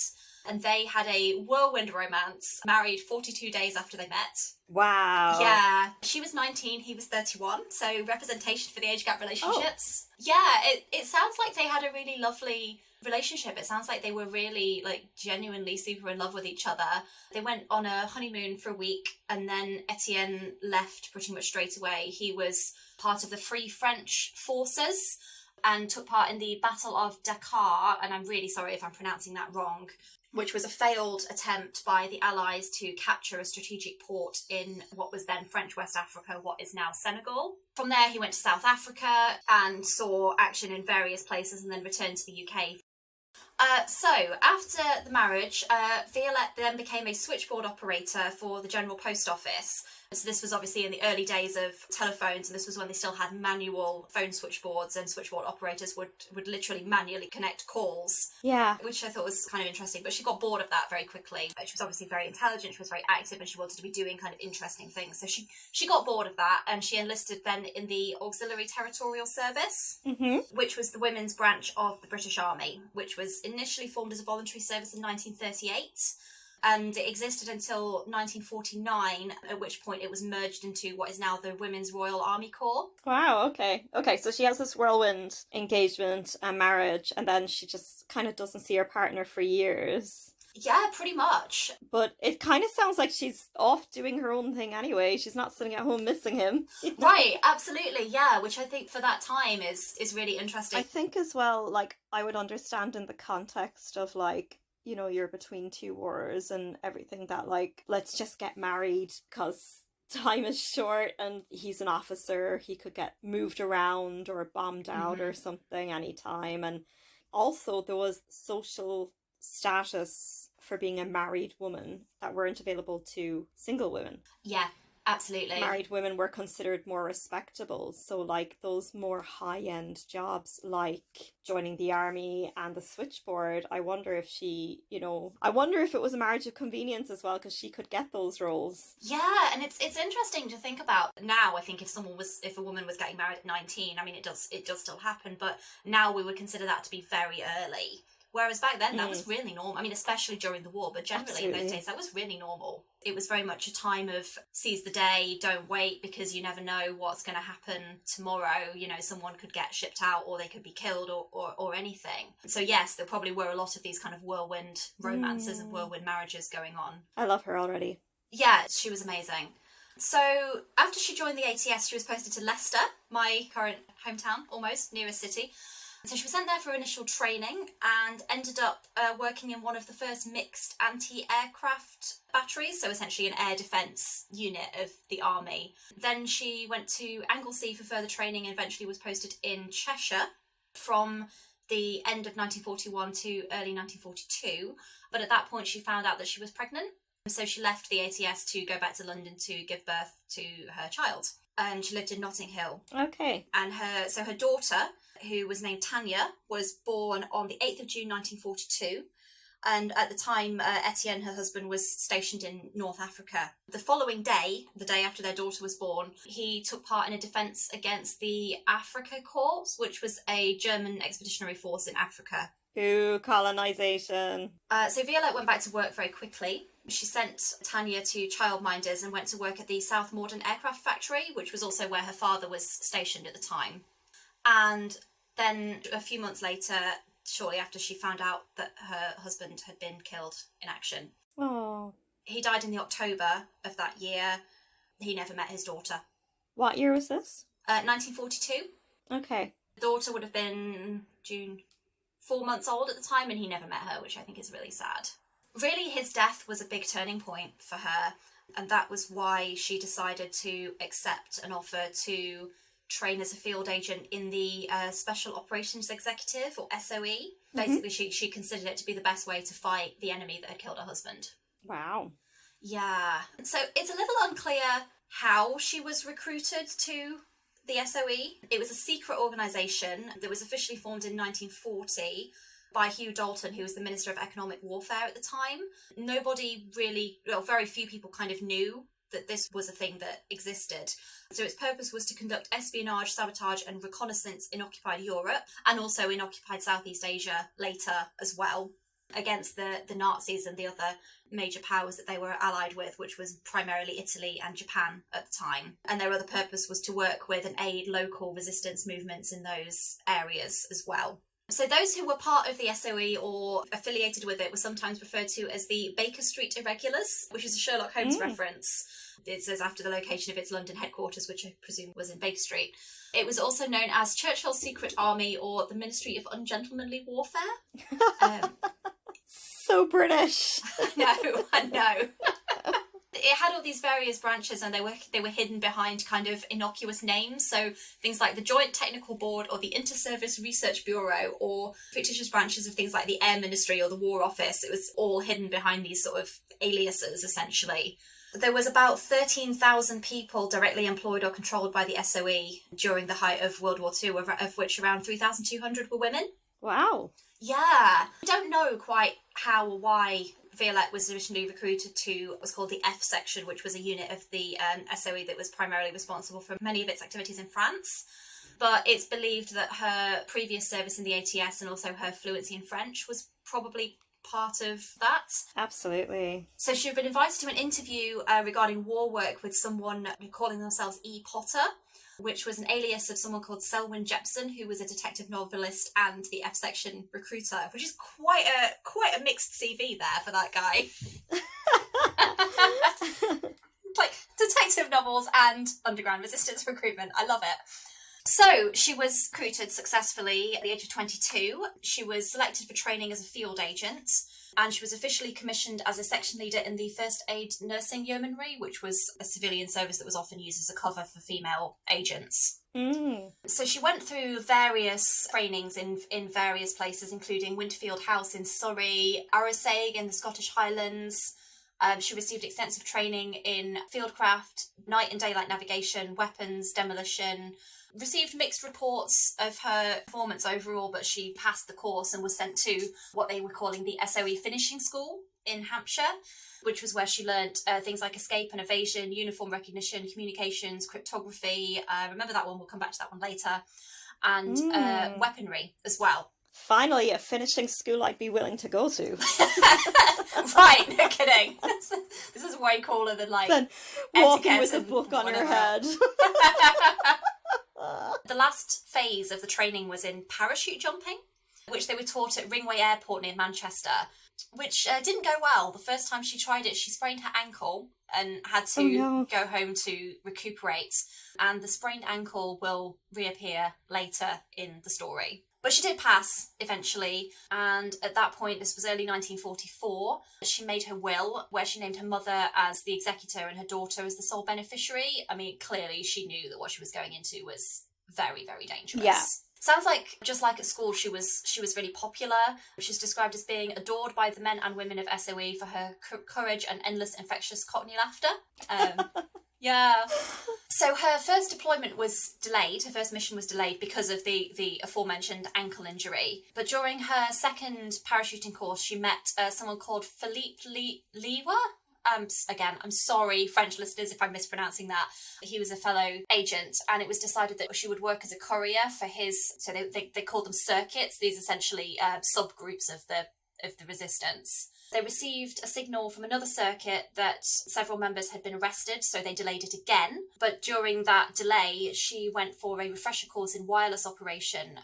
And they had a whirlwind romance, married 42 days after they met. Wow. Yeah. She was 19, he was 31, so representation for the age gap relationships. Oh. Yeah, it sounds like they had a really lovely relationship. It sounds like they were really, like, genuinely super in love with each other. They went on a honeymoon for a week, and then Etienne left pretty much straight away. He was part of the Free French Forces and took part in the Battle of Dakar, and I'm really sorry if I'm pronouncing that wrong, which was a failed attempt by the Allies to capture a strategic port in what was then French West Africa, what is now Senegal. From there, he went to South Africa and saw action in various places and then returned to the UK. So, after the marriage, Violette then became a switchboard operator for the General Post Office. So this was obviously in the early days of telephones, and this was when they still had manual phone switchboards, and switchboard operators would literally manually connect calls. Yeah. Which I thought was kind of interesting, but she got bored of that very quickly. She was obviously very intelligent, she was very active, and she wanted to be doing kind of interesting things. So she got bored of that, and she enlisted then in the Auxiliary Territorial Service, which was the women's branch of the British Army, which was initially formed as a voluntary service in 1938. And it existed until 1949, at which point it was merged into what is now the Women's Royal Army Corps. Wow, okay. Okay, so she has this whirlwind engagement and marriage, and then she just kind of doesn't see her partner for years. Yeah, pretty much. But it kind of sounds like she's off doing her own thing anyway. She's not sitting at home missing him. Right, absolutely, yeah, which I think for that time is really interesting. I think as well, like, I would understand in the context of, like, you know, you're between two wars and everything, that, like, let's just get married because time is short and he's an officer, he could get moved around or bombed out or something anytime. And also there was social status for being a married woman that weren't available to single women. Yeah, absolutely. Married women were considered more respectable. So like those more high-end jobs like joining the army and the switchboard, I wonder if she, I wonder if it was a marriage of convenience as well, because she could get those roles. Yeah, and it's interesting to think about now. I think if a woman was getting married at 19, I mean it does still happen, but now we would consider that to be very early. Whereas back then, that was really normal. I mean, especially during the war, but generally in those days, that was really normal. It was very much a time of seize the day, don't wait, because you never know what's going to happen tomorrow. Someone could get shipped out, or they could be killed, or anything. So yes, there probably were a lot of these kind of whirlwind romances and whirlwind marriages going on. I love her already. Yeah, she was amazing. So after she joined the ATS, she was posted to Leicester, my current hometown, almost, nearest city. So she was sent there for initial training and ended up working in one of the first mixed anti-aircraft batteries, so essentially an air defence unit of the army. Then she went to Anglesey for further training and eventually was posted in Cheshire from the end of 1941 to early 1942. But at that point she found out that she was pregnant, so she left the ATS to go back to London to give birth to her child. And she lived in Notting Hill. Okay. And her daughter, who was named Tanya, was born on the 8th of June 1942. And at the time, Etienne, her husband, was stationed in North Africa. The following day, the day after their daughter was born, he took part in a defence against the Afrika Korps, which was a German expeditionary force in Africa. Ooh, colonisation. So Violette went back to work very quickly. She sent Tanya to childminders and went to work at the South Morden Aircraft Factory, which was also where her father was stationed at the time. And then a few months later, shortly after, she found out that her husband had been killed in action. Oh. He died in the October of that year. He never met his daughter. What year was this? 1942. Okay. The daughter would have been 4 months old at the time, and he never met her, which I think is really sad. Really, his death was a big turning point for her, and that was why she decided to accept an offer to train as a field agent in the Special Operations Executive, or SOE. Basically, she considered it to be the best way to fight the enemy that had killed her husband. Wow. Yeah. So it's a little unclear how she was recruited to the SOE. It was a secret organisation that was officially formed in 1940 by Hugh Dalton, who was the Minister of Economic Warfare at the time. Nobody really, very few people kind of knew that this was a thing that existed. So its purpose was to conduct espionage, sabotage and reconnaissance in occupied Europe, and also in occupied Southeast Asia later as well, against the Nazis and the other major powers that they were allied with, which was primarily Italy and Japan at the time. And their other purpose was to work with and aid local resistance movements in those areas as well. So those who were part of the SOE or affiliated with it were sometimes referred to as the Baker Street Irregulars, which is a Sherlock Holmes reference. It says after the location of its London headquarters, which I presume was in Baker Street. It was also known as Churchill's Secret Army or the Ministry of Ungentlemanly Warfare. So British. I know. It had all these various branches, and they were hidden behind kind of innocuous names. So things like the Joint Technical Board or the Inter-Service Research Bureau, or fictitious branches of things like the Air Ministry or the War Office. It was all hidden behind these sort of aliases, essentially. There was about 13,000 people directly employed or controlled by the SOE during the height of World War II, of which around 3,200 were women. Wow. Yeah. I don't know quite how or why Violette was originally recruited to what was called the F section, which was a unit of the SOE that was primarily responsible for many of its activities in France. But it's believed that her previous service in the ATS and also her fluency in French was probably part of that. Absolutely. So she had been invited to an interview regarding war work with someone calling themselves E. Potter, which was an alias of someone called Selwyn Jepson, who was a detective novelist and the F section recruiter, which is quite a mixed CV there for that guy. Like detective novels and underground resistance recruitment. I love it. So she was recruited successfully at the age of 22. She was selected for training as a field agent, and she was officially commissioned as a section leader in the First Aid Nursing Yeomanry, which was a civilian service that was often used as a cover for female agents. So she went through various trainings in various places, including Winterfield House in Surrey, Arisaig in the Scottish Highlands. She received extensive training in fieldcraft, night and daylight navigation, weapons, demolition. Received mixed reports of her performance overall, but she passed the course and was sent to what they were calling the SOE Finishing School in Hampshire, which was where she learnt things like escape and evasion, uniform recognition, communications, cryptography. Remember that one, we'll come back to that one later. And weaponry as well. Finally, a finishing school I'd be willing to go to. Right, no kidding. This is way cooler than like Then walking with a book on your head. The last phase of the training was in parachute jumping, which they were taught at Ringway Airport near Manchester, which didn't go well. The first time she tried it, she sprained her ankle and had to go home to recuperate. And the sprained ankle will reappear later in the story. But she did pass eventually, and at that point, this was early 1944, she made her will, where she named her mother as the executor and her daughter as the sole beneficiary. I mean, clearly she knew that what she was going into was very, very dangerous. Yeah. Sounds like, just like at school, she was really popular. She's described as being adored by the men and women of SOE for her courage and endless infectious Cockney laughter. Yeah. So her first deployment was delayed. Her first mission was delayed because of the aforementioned ankle injury. But during her second parachuting course, she met someone called Philippe Lewa. Again, I'm sorry, French listeners, if I'm mispronouncing that. He was a fellow agent, and it was decided that she would work as a courier for his. So they called them circuits. These essentially subgroups of the resistance. They received a signal from another circuit that several members had been arrested, so they delayed it again. But during that delay, she went for a refresher course in wireless operation.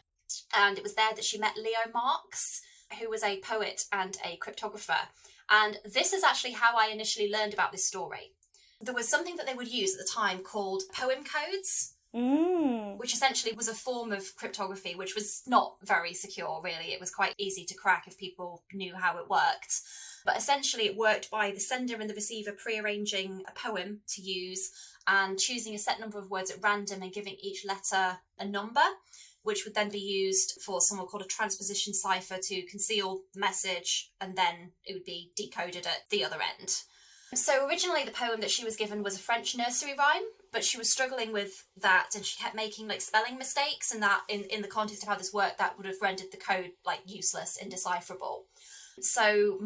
And it was there that she met Leo Marx, who was a poet and a cryptographer. And this is actually how I initially learned about this story. There was something that they would use at the time called poem codes. Which essentially was a form of cryptography, which was not very secure, really. It was quite easy to crack if people knew how it worked. But essentially it worked by the sender and the receiver pre-arranging a poem to use and choosing a set number of words at random and giving each letter a number, which would then be used for something called a transposition cipher to conceal the message, and then it would be decoded at the other end. So originally the poem that she was given was a French nursery rhyme, but she was struggling with that and she kept making like spelling mistakes, and that in the context of how this worked, that would have rendered the code like useless, indecipherable. So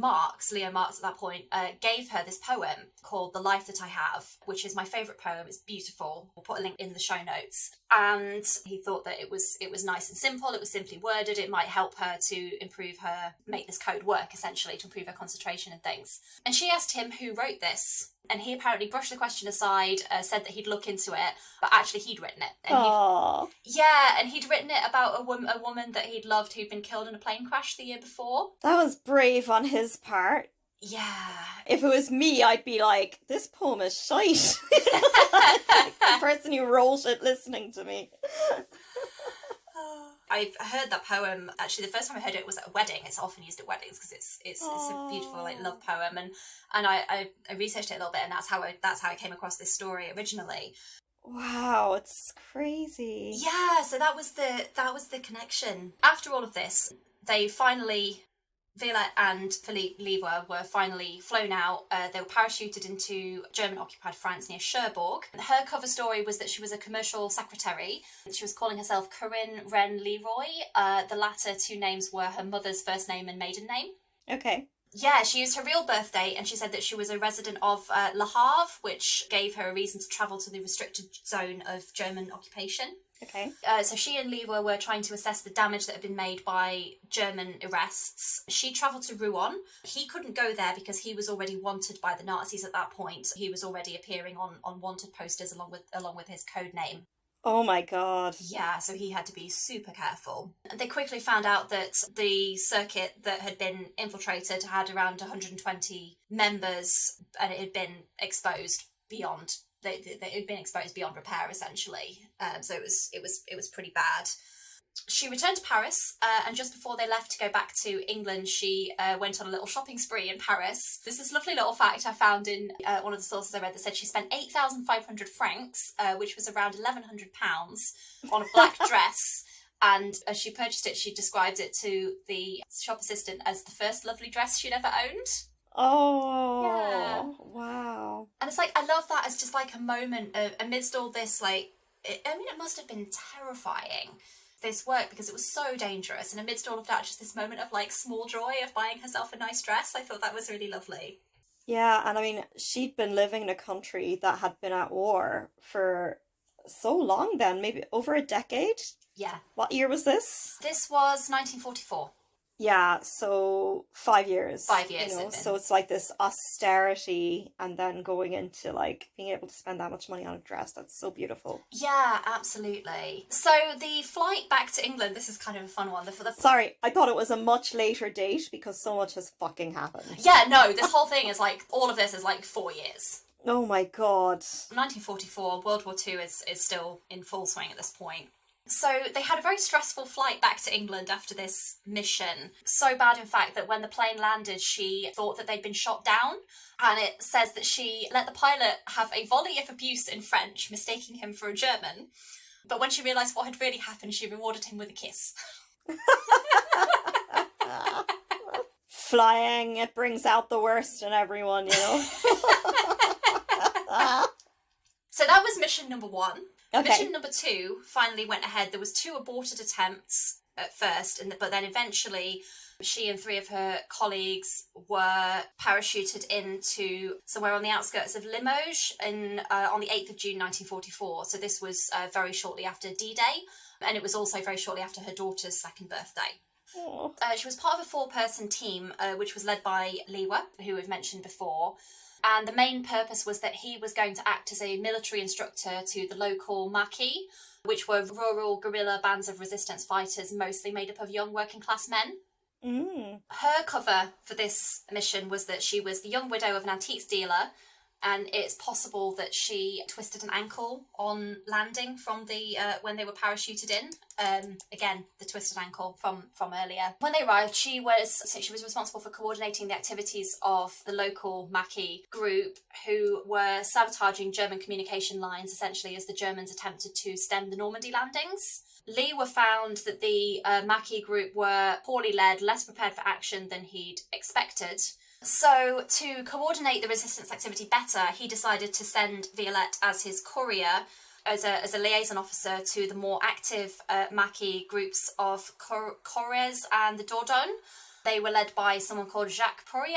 Leo Marx at that point, gave her this poem called The Life That I Have, which is my favourite poem. It's beautiful. We'll put a link in the show notes. And he thought that it was nice and simple. It was simply worded. It might help her to make this code work, essentially, to improve her concentration and things. And she asked him who wrote this. And he apparently brushed the question aside, said that he'd look into it, but actually he'd written it. And he'd written it about a woman that he'd loved who'd been killed in a plane crash the year before. That was brave on his part. Yeah. If it was me, I'd be like, this poem is shite. The person who wrote it listening to me. I've heard that poem, actually the first time I heard it was at a wedding. It's often used at weddings because it's a beautiful like love poem, and I researched it a little bit, and that's how I came across this story originally. Wow, it's crazy. Yeah, so that was the connection. After all of this, Violette and Philippe Lewa were finally flown out. They were parachuted into German-occupied France near Cherbourg. Her cover story was that she was a commercial secretary. She was calling herself Corinne Wren Leroy. The latter two names were her mother's first name and maiden name. Okay. Yeah, she used her real birthday, and she said that she was a resident of Le Havre, which gave her a reason to travel to the restricted zone of German occupation. Okay. So she and Lewa were trying to assess the damage that had been made by German arrests. She travelled to Rouen. He couldn't go there because he was already wanted by the Nazis at that point. He was already appearing on wanted posters along with his code name. Oh my god. Yeah, so he had to be super careful. They quickly found out that the circuit that had been infiltrated had around 120 members, and it had been exposed beyond they'd been exposed beyond repair, essentially. So it was pretty bad. She returned to Paris, and just before they left to go back to England, she went on a little shopping spree in Paris. There's this lovely little fact I found in one of the sources I read that said she spent 8,500 francs, which was around £1,100, on a black dress. And as she purchased it, she described it to the shop assistant as the first lovely dress she'd ever owned. Oh, yeah. Wow. And it's like, I love that as just like a moment of, amidst all this, like, it must have been terrifying, this work, because it was so dangerous, and amidst all of that, just this moment of like small joy of buying herself a nice dress. I thought that was really lovely. Yeah, and I mean, she'd been living in a country that had been at war for so long then, maybe over a decade? Yeah. What year was this? This was 1944. Yeah, so 5 years. 5 years. You know, so it's like this austerity and then going into like being able to spend that much money on a dress. That's so beautiful. Yeah, absolutely. So the flight back to England, this is kind of a fun one. Sorry, I thought it was a much later date because so much has fucking happened. Yeah, no, this whole thing is like, all of this is like 4 years. Oh my god. 1944, World War II is still in full swing at this point. So they had a very stressful flight back to England after this mission. So bad, in fact, that when the plane landed, she thought that they'd been shot down. And it says that she let the pilot have a volley of abuse in French, mistaking him for a German. But when she realised what had really happened, she rewarded him with a kiss. Flying, it brings out the worst in everyone, you know? So that was mission number 1. Okay. Mission number 2 finally went ahead. There was 2 aborted attempts at first, but then eventually she and 3 of her colleagues were parachuted into somewhere on the outskirts of Limoges on the 8th of June 1944. So this was very shortly after D-Day, and it was also very shortly after her daughter's 2nd birthday. She was part of a 4-person team, which was led by Lewa, who we've mentioned before. And the main purpose was that he was going to act as a military instructor to the local Maquis, which were rural guerrilla bands of resistance fighters, mostly made up of young working class men. Her cover for this mission was that she was the young widow of an antiques dealer, and it's possible that she twisted an ankle on landing from the when they were parachuted in. Again, the twisted ankle from earlier. When they arrived, she was responsible for coordinating the activities of the local Maquis group, who were sabotaging German communication lines, essentially, as the Germans attempted to stem the Normandy landings. Lee were found that the Maquis group were poorly led, less prepared for action than he'd expected. So, to coordinate the resistance activity better, he decided to send Violette as his courier, as a liaison officer to the more active Maquis groups of Corrèze and the Dordogne. They were led by someone called Jacques Poirier,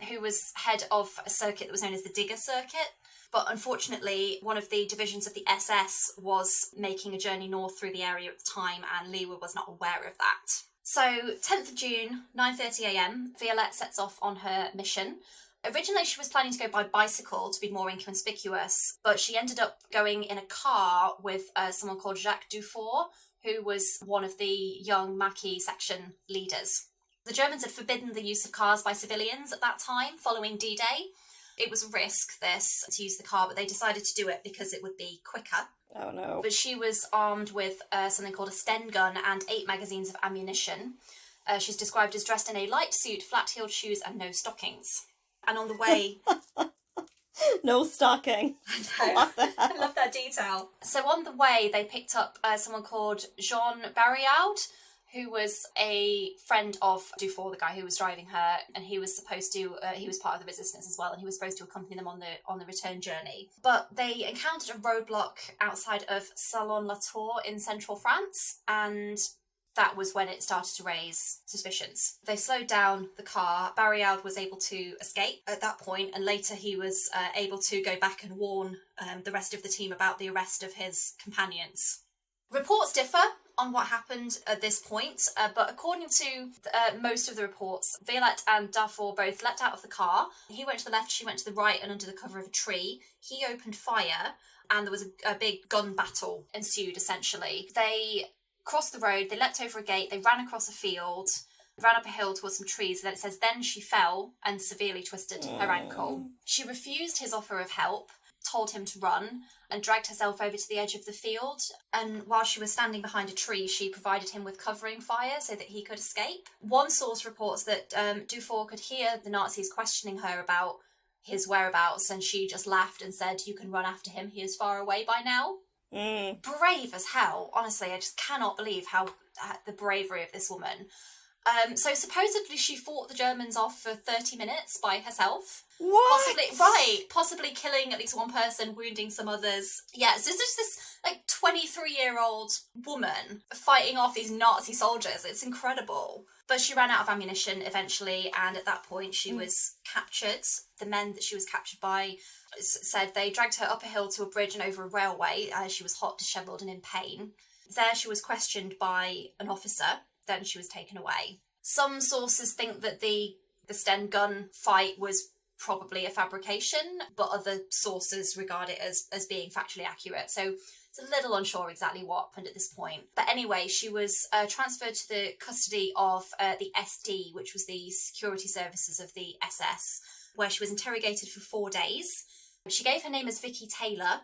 who was head of a circuit that was known as the Digger Circuit. But unfortunately, one of the divisions of the SS was making a journey north through the area at the time, and Lewa was not aware of that. So, 10th of June, 9:30am, Violette sets off on her mission. Originally, she was planning to go by bicycle to be more inconspicuous, but she ended up going in a car with someone called Jacques Dufour, who was one of the young Maquis section leaders. The Germans had forbidden the use of cars by civilians at that time, following D-Day. It was a risk, this, to use the car, but they decided to do it because it would be quicker. Oh no. But she was armed with something called a Sten gun and 8 magazines of ammunition. She's described as dressed in a light suit, flat-heeled shoes and no stockings. And on the way... No stocking. What the hell? I love that detail. So on the way, they picked up someone called Jean Barriaud, who was a friend of Dufour, the guy who was driving her, and he was supposed to, he was part of the resistance as well, and he was supposed to accompany them on the return journey. But they encountered a roadblock outside of Salon-la-Tour in central France, and that was when it started to raise suspicions. They slowed down the car. Barriaud was able to escape at that point, and later he was able to go back and warn the rest of the team about the arrest of his companions. Reports differ on what happened at this point, but according to most of the reports, Violette and Dufour both leapt out of the car. He went to the left, she went to the right, and under the cover of a tree. He opened fire, and there was a big gun battle ensued, essentially. They crossed the road, they leapt over a gate, they ran across a field, ran up a hill towards some trees, and then it says, then she fell and severely twisted her ankle. She refused his offer of help. told him to run and dragged herself over to the edge of the field. And while she was standing behind a tree, she provided him with covering fire so that he could escape. One source reports that Dufour could hear the Nazis questioning her about his whereabouts, and she just laughed and said, "You can run after him, he is far away by now." Brave as hell. Honestly, I just cannot believe the bravery of this woman. So supposedly she fought the Germans off for 30 minutes by herself. What? Possibly killing at least one person, wounding some others. Yeah, so it's just this like 23-year-old woman fighting off these Nazi soldiers. It's incredible. But she ran out of ammunition eventually, and at that point she was captured. The men that she was captured by said they dragged her up a hill to a bridge and over a railway as she was hot, dishevelled and in pain. There she was questioned by an officer. Then she was taken away. Some sources think that the Sten gun fight was probably a fabrication, but other sources regard it as being factually accurate. So it's a little unsure exactly what happened at this point. But anyway, she was transferred to the custody of the SD, which was the security services of the SS, where she was interrogated for 4 days. She gave her name as Vicky Taylor,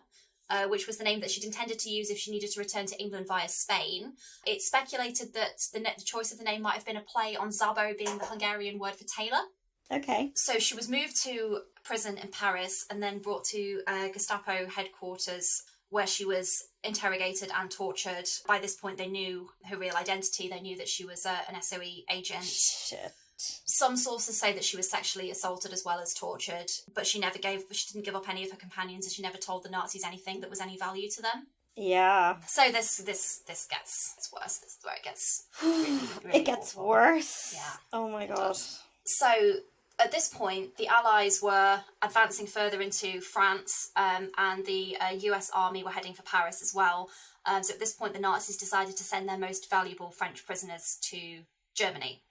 which was the name that she'd intended to use if she needed to return to England via Spain. It's speculated that the choice of the name might have been a play on Szabo being the Hungarian word for tailor. Okay. So she was moved to prison in Paris and then brought to Gestapo headquarters, where she was interrogated and tortured. By this point, they knew her real identity. They knew that she was an SOE agent. Shit. Some sources say that she was sexually assaulted as well as tortured, but she didn't give up any of her companions, and she never told the Nazis anything that was any value to them. Yeah. So this gets worse. This is where it gets really, really it gets awful. worse. Yeah. Oh my god. So at this point, the Allies were advancing further into France, and the US Army were heading for Paris as well. So at this point, the Nazis decided to send their most valuable French prisoners to Germany.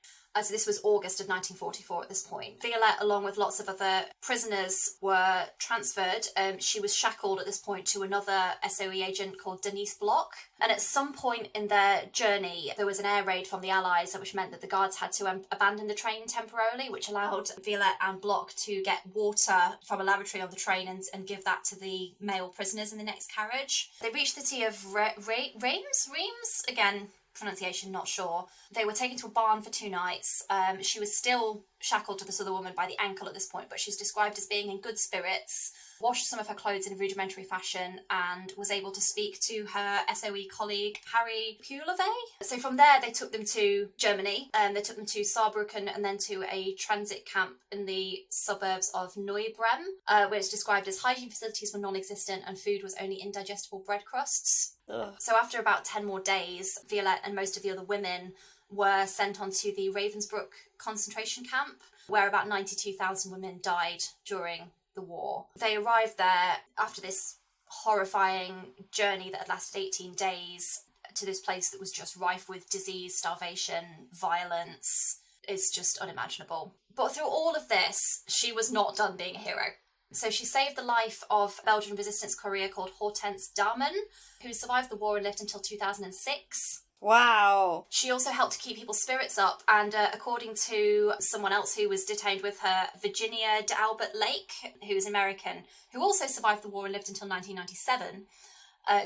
So this was August of 1944 at this point. Violette, along with lots of other prisoners, were transferred. She was shackled at this point to another SOE agent called Denise Bloch. And at some point in their journey, there was an air raid from the Allies, which meant that the guards had to abandon the train temporarily, which allowed Violette and Bloch to get water from a lavatory on the train and give that to the male prisoners in the next carriage. They reached the city of Reims? Again, pronunciation not sure. They were taken to a barn for 2 nights. She was still shackled to this other woman by the ankle at this point, but she's described as being in good spirits, washed some of her clothes in a rudimentary fashion, and was able to speak to her SOE colleague Harry Pulave. So from there they took them to Germany, and they took them to Saarbrücken and then to a transit camp in the suburbs of Neubrem, where it's described as hygiene facilities were non-existent and food was only indigestible bread crusts. Ugh. So after about 10 more days, Violette and most of the other women were sent onto the Ravensbrook concentration camp, where about 92,000 women died during the war. They arrived there after this horrifying journey that had lasted 18 days to this place that was just rife with disease, starvation, violence. It's just unimaginable. But through all of this, she was not done being a hero. So she saved the life of a Belgian resistance courier called Hortense Damen, who survived the war and lived until 2006. Wow. She also helped to keep people's spirits up, and according to someone else who was detained with her, Virginia de Albert Lake, who is American, who also survived the war and lived until 1997,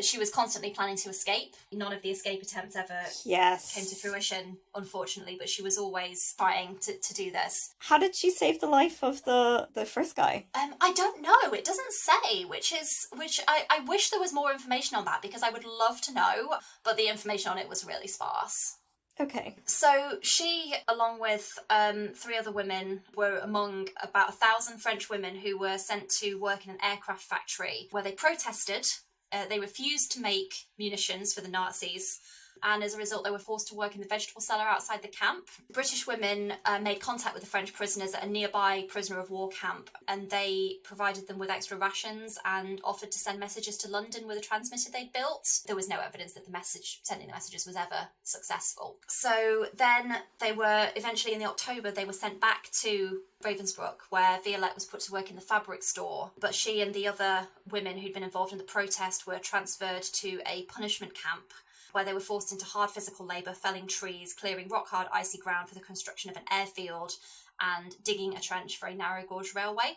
she was constantly planning to escape. None of the escape attempts ever came to fruition, unfortunately, but she was always trying to do this. How did she save the life of the first guy? I don't know. It doesn't say, which I wish there was more information on that, because I would love to know, but the information on it was really sparse. Okay. So she, along with 3 other women, were among about 1,000 French women who were sent to work in an aircraft factory where they protested. They refused to make munitions for the Nazis, and as a result they were forced to work in the vegetable cellar outside the camp. British women made contact with the French prisoners at a nearby prisoner of war camp, and they provided them with extra rations and offered to send messages to London with a transmitter they'd built. There was no evidence that sending the messages was ever successful. So then they were, eventually in October, they were sent back to Ravensbrook, where Violette was put to work in the fabric store, but she and the other women who'd been involved in the protest were transferred to a punishment camp where they were forced into hard physical labour, felling trees, clearing rock-hard icy ground for the construction of an airfield, and digging a trench for a narrow gauge railway.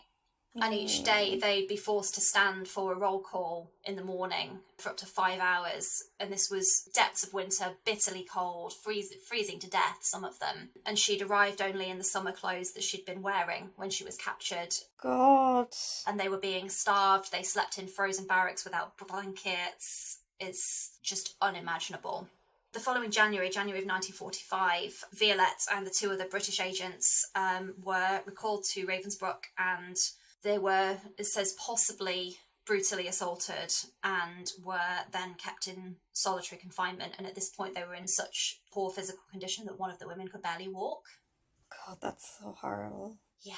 And each day they'd be forced to stand for a roll call in the morning for up to 5 hours. And this was depths of winter, bitterly cold, freezing to death, some of them. And she'd arrived only in the summer clothes that she'd been wearing when she was captured. God. And they were being starved. They slept in frozen barracks without blankets. It's just unimaginable. The following January of 1945, Violette and the two other British agents were recalled to Ravensbrook, and they were, it says, possibly brutally assaulted and were then kept in solitary confinement. And at this point, they were in such poor physical condition that one of the women could barely walk. God, that's so horrible. Yeah,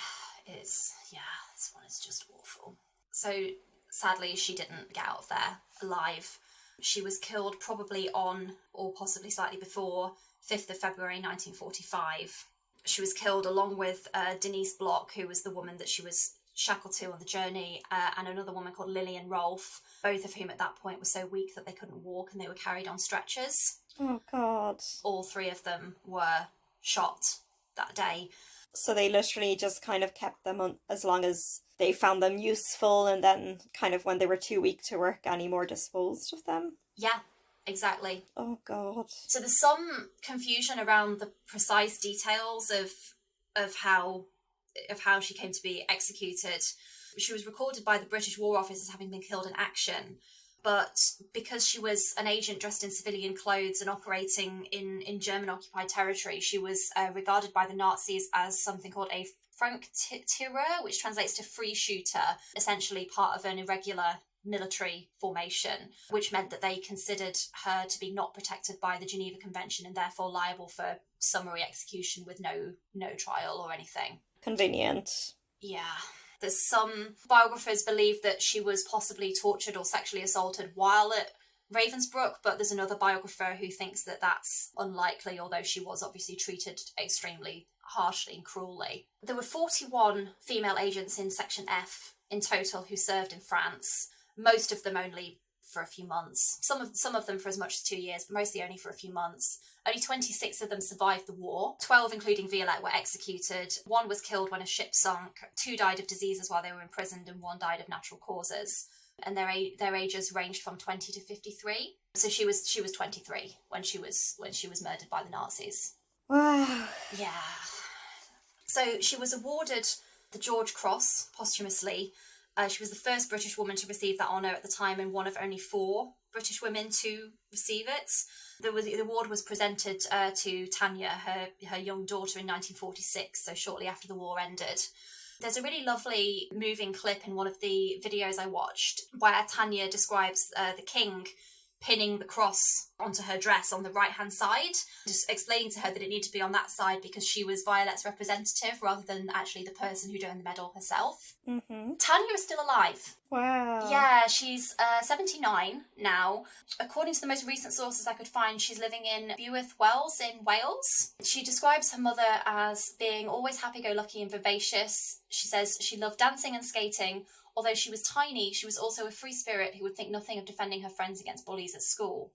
it is. Yeah, this one is just awful. So, sadly, she didn't get out of there alive. She was killed probably on, or possibly slightly before, 5th of February 1945. She was killed along with Denise Block, who was the woman that she was shackled to on the journey, and another woman called Lillian Rolfe, both of whom at that point were so weak that they couldn't walk and they were carried on stretchers. Oh, God. All three of them were shot that day. So they literally just kind of kept them on as long as they found them useful, and then kind of when they were too weak to work anymore, disposed of them? Yeah, exactly. Oh, God. So there's some confusion around the precise details of how she came to be executed. She was recorded by the British War Office as having been killed in action, but because she was an agent dressed in civilian clothes and operating in German-occupied territory, she was regarded by the Nazis as something called a Franktirer, which translates to free shooter, essentially part of an irregular military formation, which meant that they considered her to be not protected by the Geneva Convention and therefore liable for summary execution with no trial or anything. Convenient. Yeah. There's some biographers believe that she was possibly tortured or sexually assaulted while at Ravensbrook, but there's another biographer who thinks that that's unlikely, although she was obviously treated extremely harshly and cruelly. There were 41 female agents in Section F in total who served in France, most of them only for a few months. Some of them for as much as 2 years, but mostly only for a few months. Only 26 of them survived the war. 12, including Violette, were executed. 1 was killed when a ship sunk. 2 died of diseases while they were imprisoned, and 1 died of natural causes. And their ages ranged from 20 to 53. So she was 23 when she was murdered by the Nazis. Wow. Yeah. So she was awarded the George Cross posthumously. She was the first British woman to receive that honour at the time, and one of only 4 British women to receive it. The award was presented to Tanya, her young daughter, in 1946, so shortly after the war ended. There's a really lovely moving clip in one of the videos I watched where Tanya describes the king pinning the cross onto her dress on the right-hand side, just explaining to her that it needed to be on that side because she was Violette's representative rather than actually the person who'd earned the medal herself. Mm-hmm. Tanya is still alive. Wow. Yeah, she's 79 now. According to the most recent sources I could find, she's living in Buath Wells in Wales. She describes her mother as being always happy-go-lucky and vivacious. She says she loved dancing and skating. Although she was tiny, she was also a free spirit who would think nothing of defending her friends against bullies at school.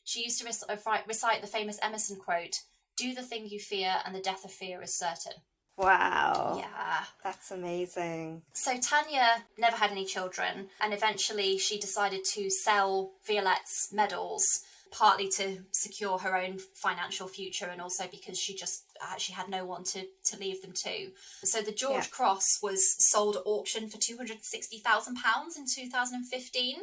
She used to recite the famous Emerson quote, "Do the thing you fear and the death of fear is certain." Wow. Yeah. That's amazing. So Tanya never had any children, and eventually she decided to sell Violette's medals, partly to secure her own financial future and also because she had no one to leave them to. So the George Cross was sold at auction for £260,000 in 2015.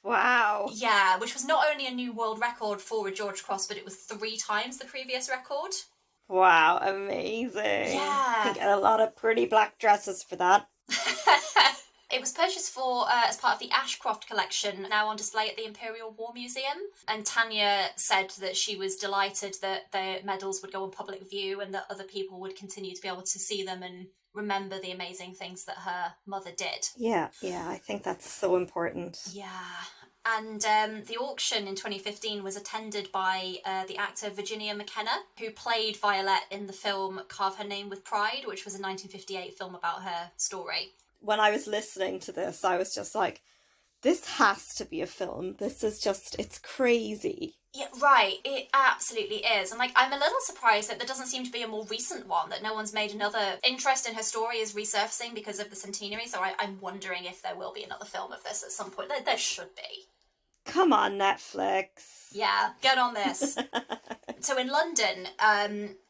Wow. Yeah, which was not only a new world record for a George Cross, but it was 3 times the previous record. Wow, amazing. Yeah. You can get a lot of pretty black dresses for that. It was purchased for as part of the Ashcroft collection, now on display at the Imperial War Museum. And Tanya said that she was delighted that the medals would go on public view and that other people would continue to be able to see them and remember the amazing things that her mother did. Yeah, I think that's so important. Yeah. And the auction in 2015 was attended by the actor Virginia McKenna, who played Violette in the film Carve Her Name with Pride, which was a 1958 film about her story. When I was listening to this, I was just like, this has to be a film. This is just, it's crazy. Yeah, right. It absolutely is. And, like, I'm a little surprised that there doesn't seem to be a more recent one, that no one's made another. Interest in her story is resurfacing because of the centenary, so I'm wondering if there will be another film of this at some point. There should be. Come on, Netflix. Yeah, get on this. So in London,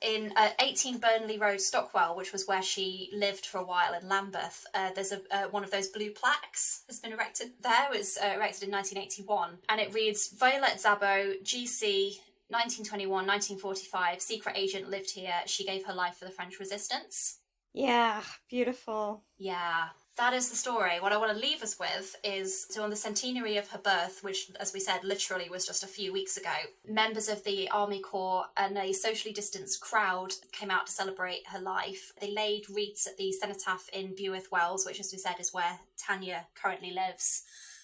in 18 Burnley Road, Stockwell, which was where she lived for a while in Lambeth, there's one of those blue plaques has been erected there. It was erected in 1981, and it reads, Violette Szabo, GC, 1921, 1945, secret agent, lived here. She gave her life for the French resistance. Yeah, beautiful. Yeah. That is the story. What I want to leave us with is, so on the centenary of her birth, which, as we said, literally was just a few weeks ago, members of the Army Corps and a socially distanced crowd came out to celebrate her life. They laid wreaths at the cenotaph in Buith Wells, which, as we said, is where Tanya currently lives.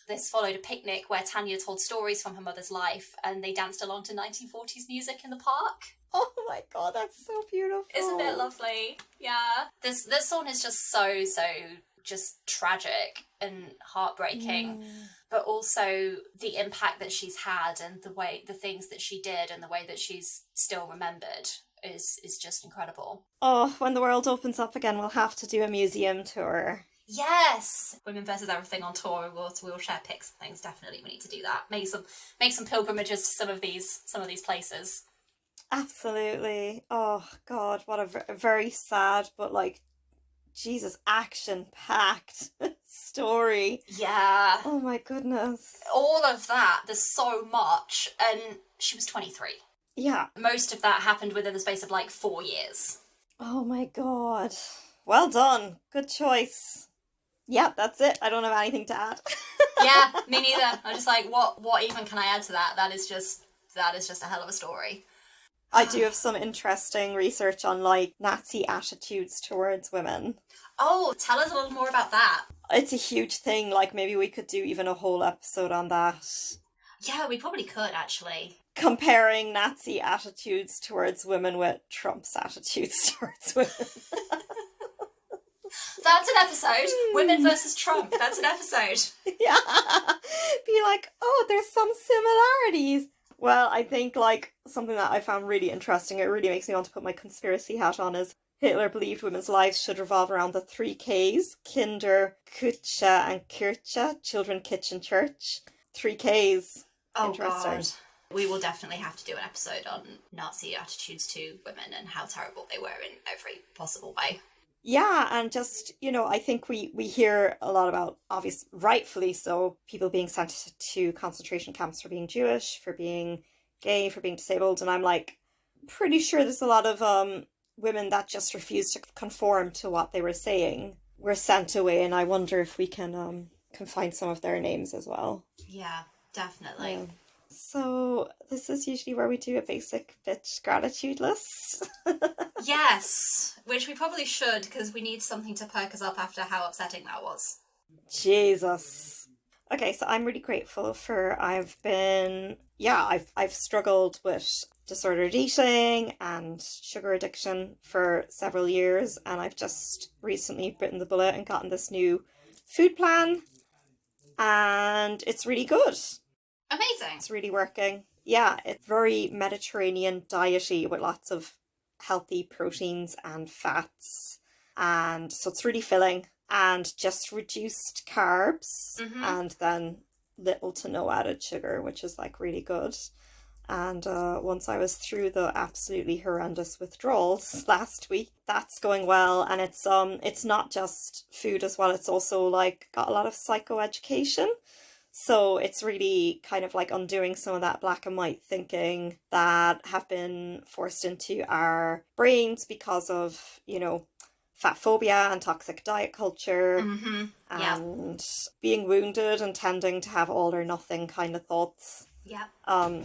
This followed a picnic where Tanya told stories from her mother's life, and they danced along to 1940s music in the park. Oh my god, that's so beautiful. Isn't it lovely? Yeah. This song is just so just tragic and heartbreaking, but also the impact that she's had and the things that she did and the way that she's still remembered is just incredible. Oh, when the world opens up again, we'll have to do a museum tour. Yes, Women versus Everything on tour. We'll share pics and things. Definitely, we need to do that. Make some pilgrimages to some of these places. Absolutely. Oh god, what a very sad but like Jesus, action-packed story. Yeah. Oh my goodness. All of that, there's so much. And she was 23. Yeah. Most of that happened within the space of like 4 years. Oh my god. Well done. Good choice. Yeah, that's it. I don't have anything to add. Yeah, me neither. I'm just like, what even can I add to that? That is just a hell of a story. I do have some interesting research on like Nazi attitudes towards women. Oh, tell us a little more about that. It's a huge thing, like maybe we could do even a whole episode on that. Yeah, we probably could actually. Comparing Nazi attitudes towards women with Trump's attitudes towards women. That's an episode. Women versus Trump. That's an episode. Yeah. Be like, oh, there's some similarities. Well, I think, like, something that I found really interesting, it really makes me want to put my conspiracy hat on, is Hitler believed women's lives should revolve around the 3 Ks, Kinder, Küche, and Kirche, children, kitchen, church. 3 Ks. Oh, interesting. God. We will definitely have to do an episode on Nazi attitudes to women and how terrible they were in every possible way. Yeah, and just, you know, I think we hear a lot about, rightfully so, people being sent to concentration camps for being Jewish, for being gay, for being disabled, and I'm like, pretty sure there's a lot of women that just refused to conform to what they were saying were sent away, and I wonder if we can find some of their names as well. Yeah, definitely. Yeah. So this is usually where we do a basic bitch gratitude list. Yes, which we probably should, because we need something to perk us up after how upsetting that was. Jesus. Okay, so I'm really grateful for I've struggled with disordered eating and sugar addiction for several years, and I've just recently bitten the bullet and gotten this new food plan, and it's really good. Amazing. It's really working. Yeah, it's very Mediterranean diety with lots of healthy proteins and fats, and so it's really filling, and just reduced carbs, and then little to no added sugar, which is like really good. And once I was through the absolutely horrendous withdrawals last week, that's going well, and it's not just food as well, it's also like got a lot of psychoeducation. So it's really kind of like undoing some of that black and white thinking that have been forced into our brains because of, you know, fat phobia and toxic diet culture, and being wounded and tending to have all or nothing kind of thoughts. Yeah.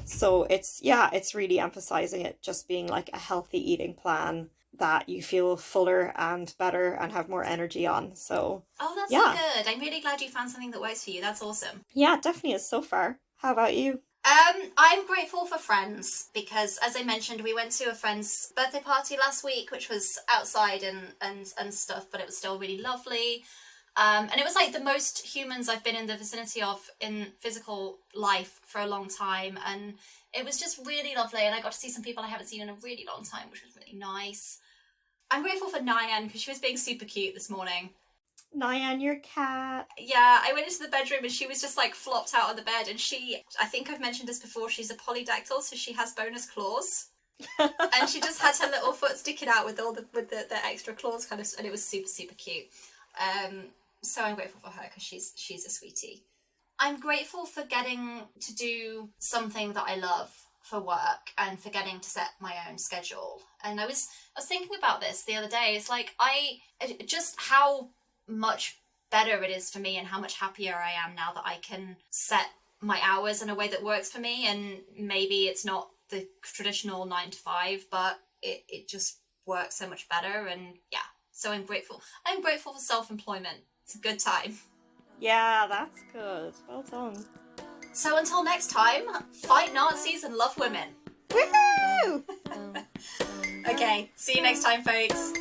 So it's really emphasizing it just being like a healthy eating plan that you feel fuller and better and have more energy on. So that's so good. I'm really glad you found something that works for you. That's awesome. Yeah, it definitely is so far. How about you? I'm grateful for friends because, as I mentioned, we went to a friend's birthday party last week, which was outside and stuff, but it was still really lovely. And it was like the most humans I've been in the vicinity of in physical life for a long time. And it was just really lovely. And I got to see some people I haven't seen in a really long time, which was really nice. I'm grateful for Nyan because she was being super cute this morning. Nyan, your cat. Yeah, I went into the bedroom and she was just like flopped out on the bed. And I think I've mentioned this before, she's a polydactyl, so she has bonus claws. And she just had her little foot sticking out with the extra claws kind of, and it was super, super cute. So I'm grateful for her because she's a sweetie. I'm grateful for getting to do something that I love for work and for getting to set my own schedule. And I was thinking about this the other day. It's like just how much better it is for me and how much happier I am now that I can set my hours in a way that works for me. And maybe it's not the traditional 9 to 5, but it just works so much better. And yeah, so I'm grateful for self-employment. It's a good time. Yeah, that's good. Well done. So until next time, fight Nazis and love women. Woohoo! Okay, see you next time, folks.